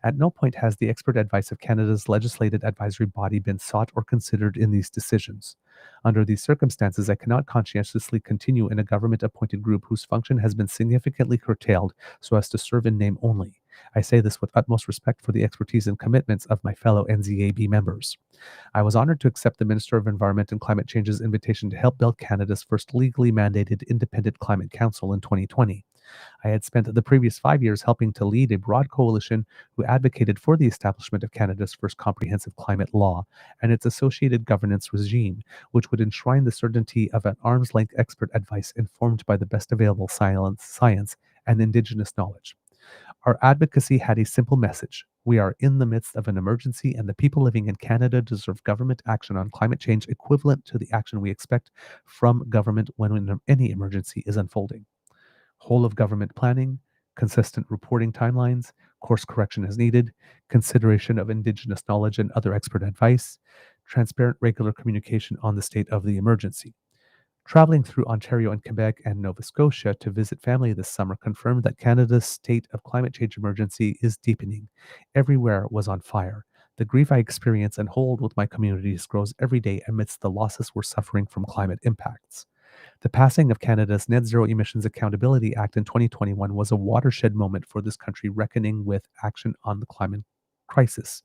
At no point has the expert advice of Canada's legislative advisory body been sought or considered in these decisions. Under these circumstances, I cannot conscientiously continue in a government-appointed group whose function has been significantly curtailed so as to serve in name only. I say this with utmost respect for the expertise and commitments of my fellow NZAB members. I was honored to accept the Minister of Environment and Climate Change's invitation to help build Canada's first legally mandated independent climate council in 2020. I had spent the previous 5 years helping to lead a broad coalition who advocated for the establishment of Canada's first comprehensive climate law and its associated governance regime, which would enshrine the certainty of an arm's-length expert advice informed by the best available science and Indigenous knowledge. Our advocacy had a simple message. We are in the midst of an emergency, and the people living in Canada deserve government action on climate change equivalent to the action we expect from government when any emergency is unfolding. Whole of government planning, consistent reporting timelines, course correction as needed, consideration of Indigenous knowledge and other expert advice, transparent regular communication on the state of the emergency. Traveling through Ontario and Quebec and Nova Scotia to visit family this summer confirmed that Canada's state of climate change emergency is deepening. Everywhere was on fire. The grief I experience and hold with my communities grows every day amidst the losses we're suffering from climate impacts. The passing of Canada's Net Zero Emissions Accountability Act in 2021 was a watershed moment for this country reckoning with action on the climate crisis.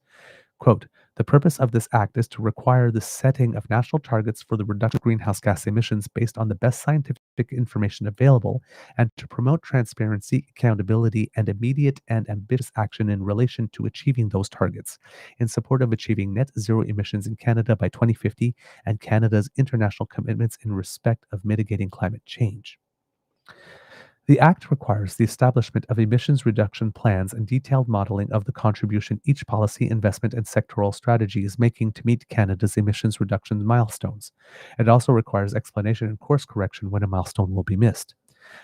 Quote, the purpose of this act is to require the setting of national targets for the reduction of greenhouse gas emissions based on the best scientific information available and to promote transparency, accountability, and immediate and ambitious action in relation to achieving those targets in support of achieving net zero emissions in Canada by 2050 and Canada's international commitments in respect of mitigating climate change. The Act requires the establishment of emissions reduction plans and detailed modeling of the contribution each policy, investment, and sectoral strategy is making to meet Canada's emissions reduction milestones. It also requires explanation and course correction when a milestone will be missed.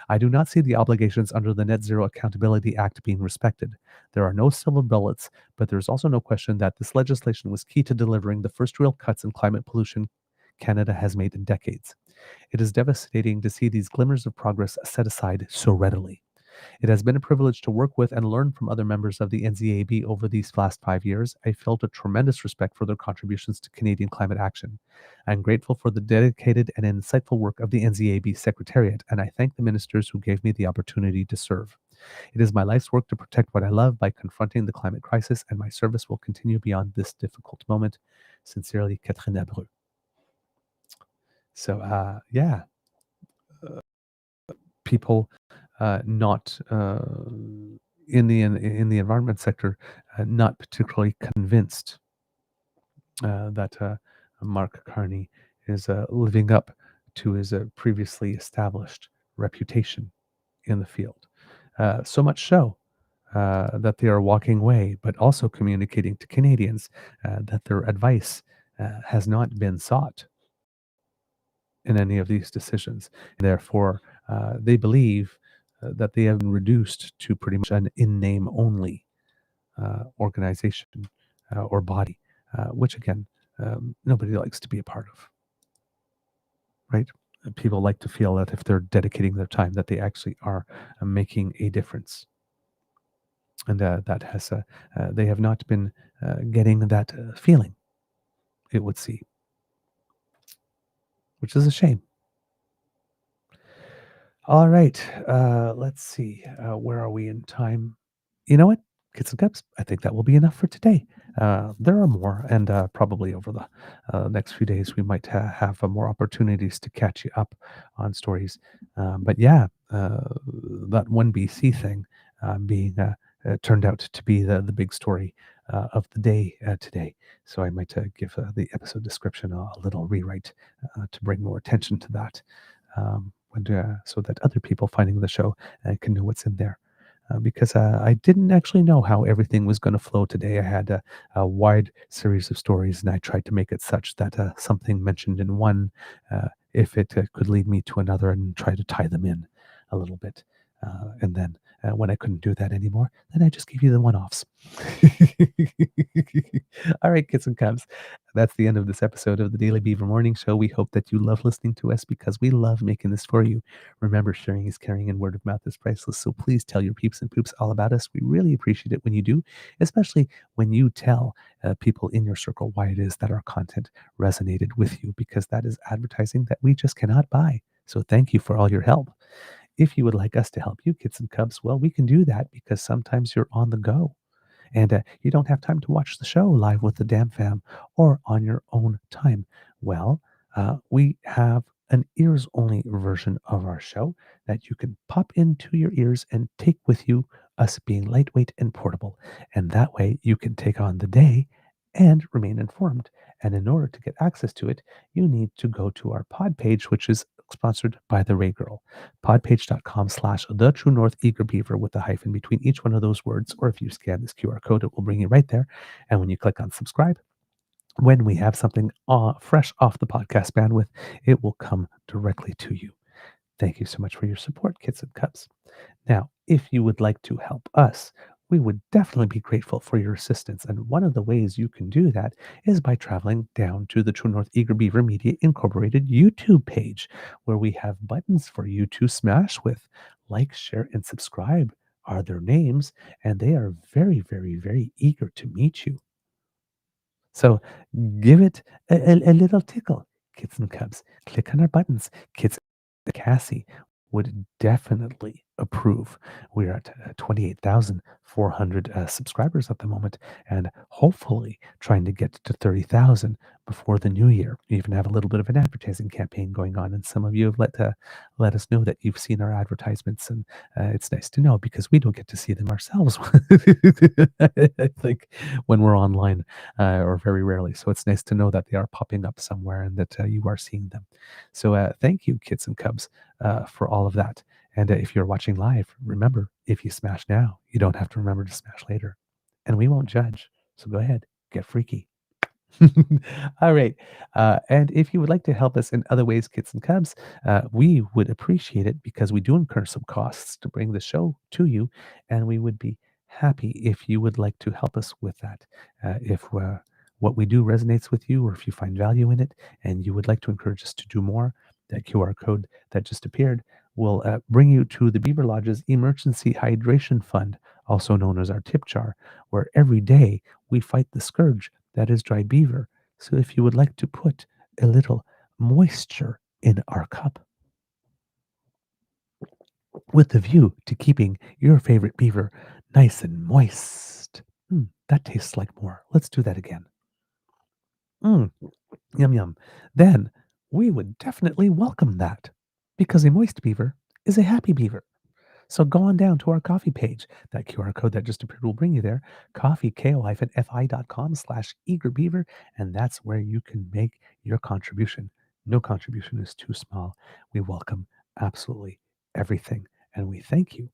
I do not see the obligations under the Net Zero Accountability Act being respected. There are no silver bullets, but there is also no question that this legislation was key to delivering the first real cuts in climate pollution Canada has made in decades. It is devastating to see these glimmers of progress set aside so readily. It has been a privilege to work with and learn from other members of the NZAB over these last 5 years. I felt a tremendous respect for their contributions to Canadian climate action. I am grateful for the dedicated and insightful work of the NZAB Secretariat, and I thank the ministers who gave me the opportunity to serve. It is my life's work to protect what I love by confronting the climate crisis, and my service will continue beyond this difficult moment. Sincerely, Catherine Abreu. So, yeah, people not in the environment sector not particularly convinced that Mark Carney is living up to his previously established reputation in the field. So much so that they are walking away, but also communicating to Canadians that their advice has not been sought in any of these decisions. Therefore, they believe that they have been reduced to pretty much an in name only organization or body, which again, nobody likes to be a part of, right? People like to feel that if they're dedicating their time, that they actually are making a difference. And that has, they have not been getting that feeling, it would seem, which is a shame. All right, let's see. Where are we in time? You know what? Kids and Cups, I think that will be enough for today. There are more, and probably over the next few days, we might have more opportunities to catch you up on stories. But yeah, that OneBC thing being turned out to be the big story of the day today. So I might give the episode description a little rewrite to bring more attention to that. So that other people finding the show can know what's in there. Because I didn't actually know how everything was going to flow today. I had a wide series of stories, and I tried to make it such that something mentioned in one, if it could lead me to another, and try to tie them in a little bit. And then when I couldn't do that anymore, then I just gave you the one-offs. All right, kids and cubs, that's the end of this episode of the Daily Beaver Morning Show. We hope that you love listening to us because we love making this for you. Remember, sharing is caring and word of mouth is priceless. So please tell your peeps and poops all about us. We really appreciate it when you do, especially when you tell people in your circle why it is that our content resonated with you, because that is advertising that we just cannot buy. So thank you for all your help. If you would like us to help you, kids and cubs, well, we can do that because sometimes you're on the go and you don't have time to watch the show live with the Dam Fam or on your own time. Well, we have an ears only version of our show that you can pop into your ears and take with you, us being lightweight and portable. And that way you can take on the day and remain informed. And in order to get access to it, you need to go to our pod page, which is sponsored by the Ray Girl. Podpage.com/the True North Eager Beaver with a hyphen between each one of those words. Or if you scan this QR code, it will bring you right there. And when you click on subscribe, when we have something fresh off the podcast bandwidth, it will come directly to you. Thank you so much for your support, kids and cubs. Now, if you would like to help us, we would definitely be grateful for your assistance. And one of the ways you can do that is by traveling down to the True North Eager Beaver Media Incorporated YouTube page, where we have buttons for you to smash with. Like, share, and subscribe are their names, and they are very, very, very eager to meet you. So give it a little tickle, kids and cubs. Click on our buttons, kids Cassie would definitely approve. We're at 28,400 subscribers at the moment, and hopefully trying to get to 30,000 before the new year. We even have a little bit of an advertising campaign going on, and some of you have let us know that you've seen our advertisements, and it's nice to know because we don't get to see them ourselves. I think when we're online, or very rarely. So it's nice to know that they are popping up somewhere and that you are seeing them. So thank you, kids and cubs, for all of that. And if you're watching live, remember, if you smash now, you don't have to remember to smash later. And we won't judge. So go ahead, get freaky. All right. And if you would like to help us in other ways, kids and cubs, we would appreciate it because we do incur some costs to bring the show to you. And we would be happy if you would like to help us with that. If what we do resonates with you, or if you find value in it and you would like to encourage us to do more, that QR code that just appeared will bring you to the Beaver Lodge's Emergency Hydration Fund, also known as our tip jar, where every day we fight the scourge that is dry beaver. So if you would like to put a little moisture in our cup with the view to keeping your favorite beaver nice and moist. That tastes like more. Let's do that again. Mm, yum yum. Then we would definitely welcome that because a moist beaver is a happy beaver. So go on down to our coffee page. That QR code that just appeared will bring you there. Coffee, ko-fi.com/eagerbeaver. And that's where you can make your contribution. No contribution is too small. We welcome absolutely everything. And we thank you.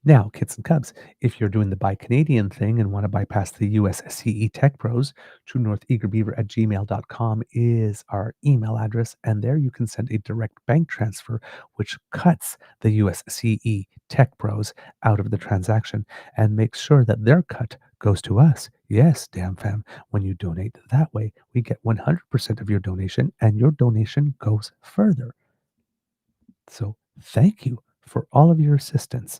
Now, kids and cubs, if you're doing the Buy Canadian thing and want to bypass the US CE Tech Bros, truenortheagerbeaver@gmail.com is our email address. And there you can send a direct bank transfer, which cuts the US CE Tech Bros out of the transaction and makes sure that their cut goes to us. Yes, damn fam. When you donate that way, we get 100% of your donation, and your donation goes further. So thank you for all of your assistance.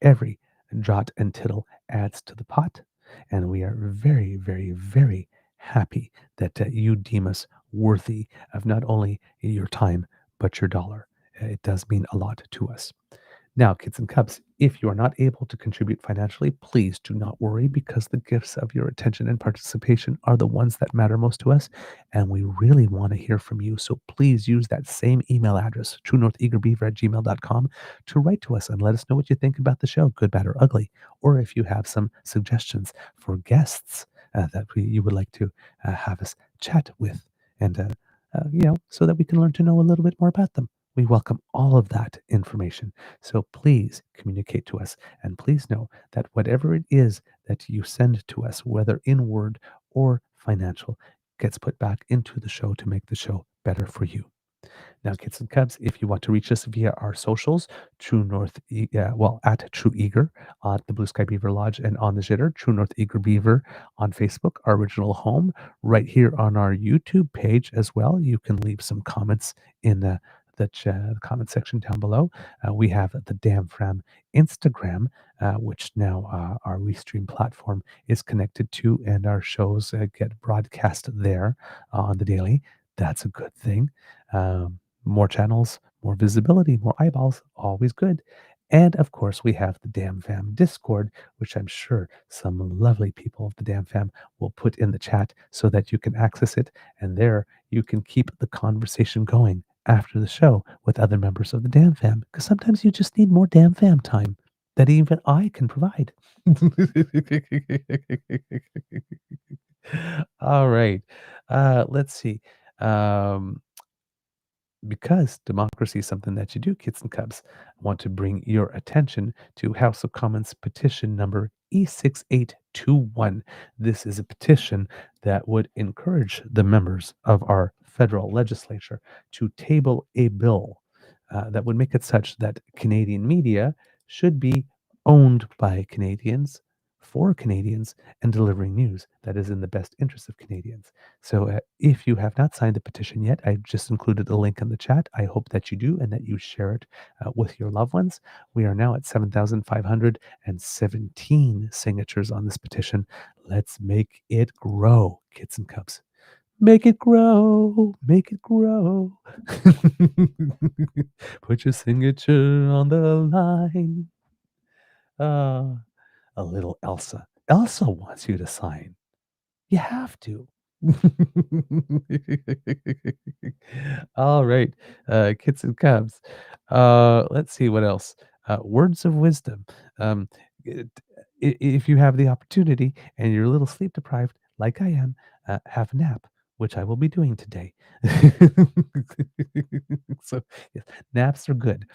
Every jot and tittle adds to the pot. And we are very, very, very happy that you deem us worthy of not only your time, but your dollar. It does mean a lot to us. Now, kids and cubs, if you are not able to contribute financially, please do not worry because the gifts of your attention and participation are the ones that matter most to us. And we really want to hear from you. So please use that same email address, truenortheagerbeaver@gmail.com, to write to us and let us know what you think about the show, good, bad, or ugly. Or if you have some suggestions for guests that you would like to have us chat with, and so that we can learn to know a little bit more about them. We welcome all of that information. So please communicate to us. And please know that whatever it is that you send to us, whether in word or financial, gets put back into the show to make the show better for you. Now, kids and cubs, if you want to reach us via our socials, at True Eager, on the Blue Sky Beaver Lodge, and on the Jitter, True North Eager Beaver on Facebook, our original home, right here on our YouTube page as well. You can leave some comments in the comment section down below. We have the Damn Fram Instagram, which now our Restream platform is connected to, and our shows get broadcast there on the daily. That's a good thing. More channels, more visibility, more eyeballs, always good. And of course, we have the Damn Fam Discord, which I'm sure some lovely people of the Damn Fam will put in the chat so that you can access it. And there you can keep the conversation going after the show with other members of the Damn Fam. Because sometimes you just need more Damn Fam time that even I can provide. All right. Let's see. Um, because democracy is something that you do, kids and cubs, I want to bring your attention to House of Commons petition number E6821. This is a petition that would encourage the members of our federal legislature to table a bill that would make it such that Canadian media should be owned by Canadians for Canadians and delivering news that is in the best interest of Canadians. So if you have not signed the petition yet, I've just included a link in the chat. I hope that you do and that you share it with your loved ones. We are now at 7,517 signatures on this petition. Let's make it grow, kids and cubs. Make it grow, make it grow. Put your signature on the line. Uh, a little Elsa. Elsa wants you to sign. You have to. All right, kits and cubs. Let's see what else. Words of wisdom. Um, it, if you have the opportunity and you're a little sleep deprived, like I am, have a nap, which I will be doing today. So yes, naps are good.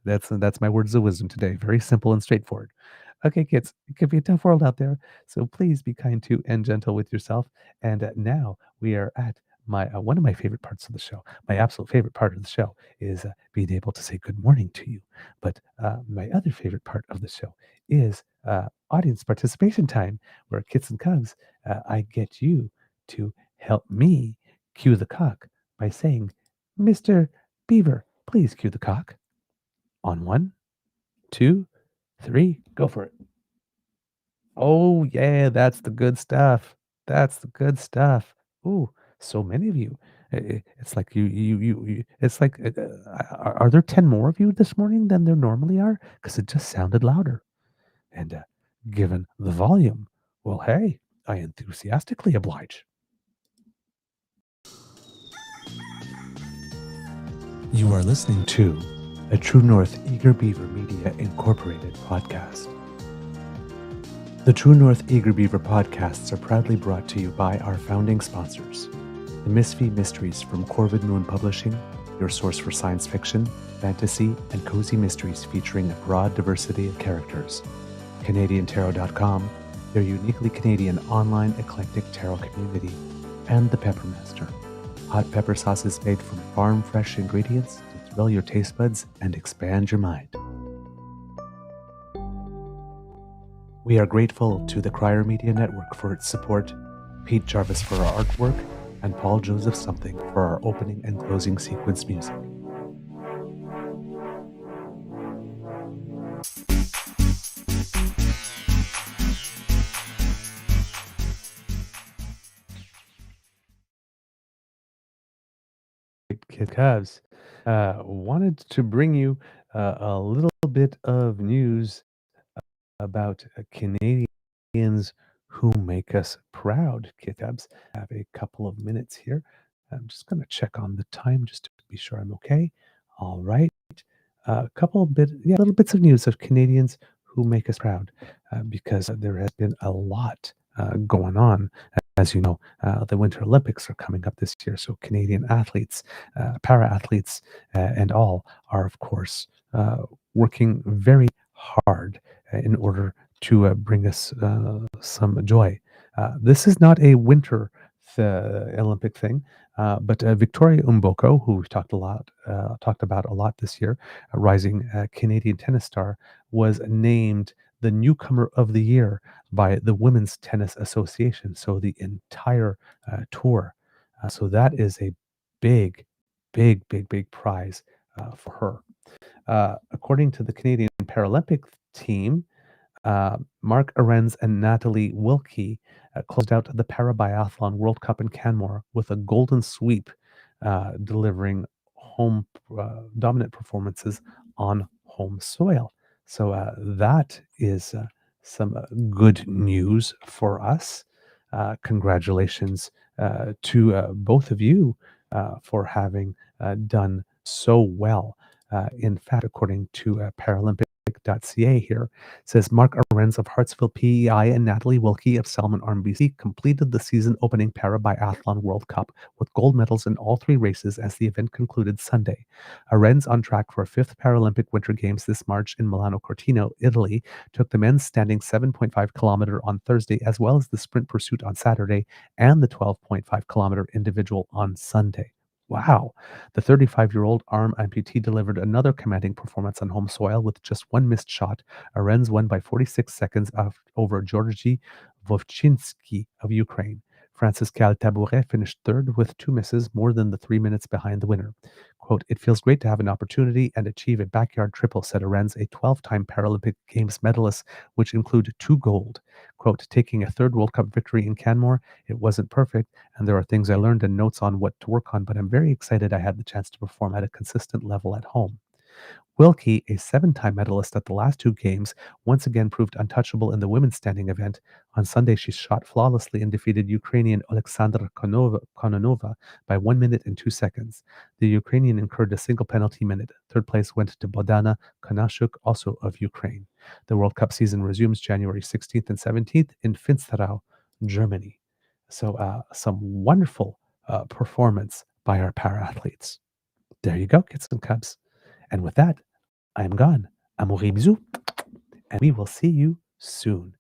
That's my words of wisdom today. Very simple and straightforward. Okay, kids, it could be a tough world out there, so please be kind to and gentle with yourself. And now we are at my one of my favorite parts of the show. My absolute favorite part of the show is being able to say good morning to you. But my other favorite part of the show is audience participation time, where Kits and Cubs, I get you to help me cue the cock by saying, "Mr. Beaver, please cue the cock." On one, two, three, go for it. Oh, yeah, that's the good stuff. That's the good stuff. Ooh, so many of you. It's like it's like, are there 10 more of you this morning than there normally are? Because it just sounded louder. And given the volume, well, hey, I enthusiastically oblige. You are listening to a True North Eager Beaver Media Incorporated podcast. The True North Eager Beaver podcasts are proudly brought to you by our founding sponsors, the Misfit Mysteries from Corvid Moon Publishing, your source for science fiction, fantasy, and cozy mysteries featuring a broad diversity of characters, CanadianTarot.com, their uniquely Canadian online eclectic tarot community, and the Peppermaster, hot pepper sauces made from farm-fresh ingredients to thrill your taste buds and expand your mind. We are grateful to the Crier Media Network for its support, Pete Jarvis for our artwork, and Paul Joseph Something for our opening and closing sequence music. Kid Cubs, wanted to bring you a little bit of news about Canadians who make us proud. Kid Cubs, have a couple of minutes here. I'm just going to check on the time just to be sure I'm okay. All right. A little bits of news of Canadians who make us proud, because there has been a lot going on. As you know, the Winter Olympics are coming up this year, so Canadian athletes, para athletes, and all are, of course, working very hard in order to bring us some joy. This is not a winter Olympic thing, but Victoria Umboko, who we've talked about a lot this year, a rising Canadian tennis star, was named the newcomer of the year by the Women's Tennis Association. So the entire tour. So that is a big, big prize for her. According to the Canadian Paralympic team, Mark Arens and Natalie Wilkie closed out the Parabiathlon World Cup in Canmore with a golden sweep, delivering home dominant performances on home soil. So that is some good news for us. Congratulations to both of you for having done so well. In fact, according to Paralympic.ca here, says Mark Arens of Hartsville PEI and Natalie Wilkie of Selman Arm, BC completed the season opening Parabiathlon World Cup with gold medals in all three races as the event concluded Sunday. Arens, on track for a fifth Paralympic Winter Games this March in Milano Cortina, Italy, took the men's standing 7.5 kilometer on Thursday, as well as the sprint pursuit on Saturday and the 12.5 kilometer individual on Sunday. Wow. The 35-year-old arm amputee delivered another commanding performance on home soil with just one missed shot. Arens won by 46 seconds over Georgy Vovchinsky of Ukraine. Francis Cal Tabouret finished third with 2 misses, more than the 3 minutes behind the winner. Quote, "It feels great to have an opportunity and achieve a backyard triple," said Arends, a 12-time Paralympic Games medalist, which include 2 gold. Quote, "Taking a third World Cup victory in Canmore, it wasn't perfect, and there are things I learned and notes on what to work on, but I'm very excited I had the chance to perform at a consistent level at home." Wilkie, a 7-time medalist at the last 2 games, once again proved untouchable in the women's standing event. On Sunday, she shot flawlessly and defeated Ukrainian Oleksandra Kononova by 1 minute and 2 seconds. The Ukrainian incurred a single penalty minute. Third place went to Bodana Konashuk, also of Ukraine. The World Cup season resumes January 16th and 17th in Finsterau, Germany. So, some wonderful performance by our para athletes. There you go, kids and cubs. And with that, I am gone. Amour et bisous. And we will see you soon.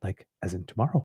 Like, as in tomorrow.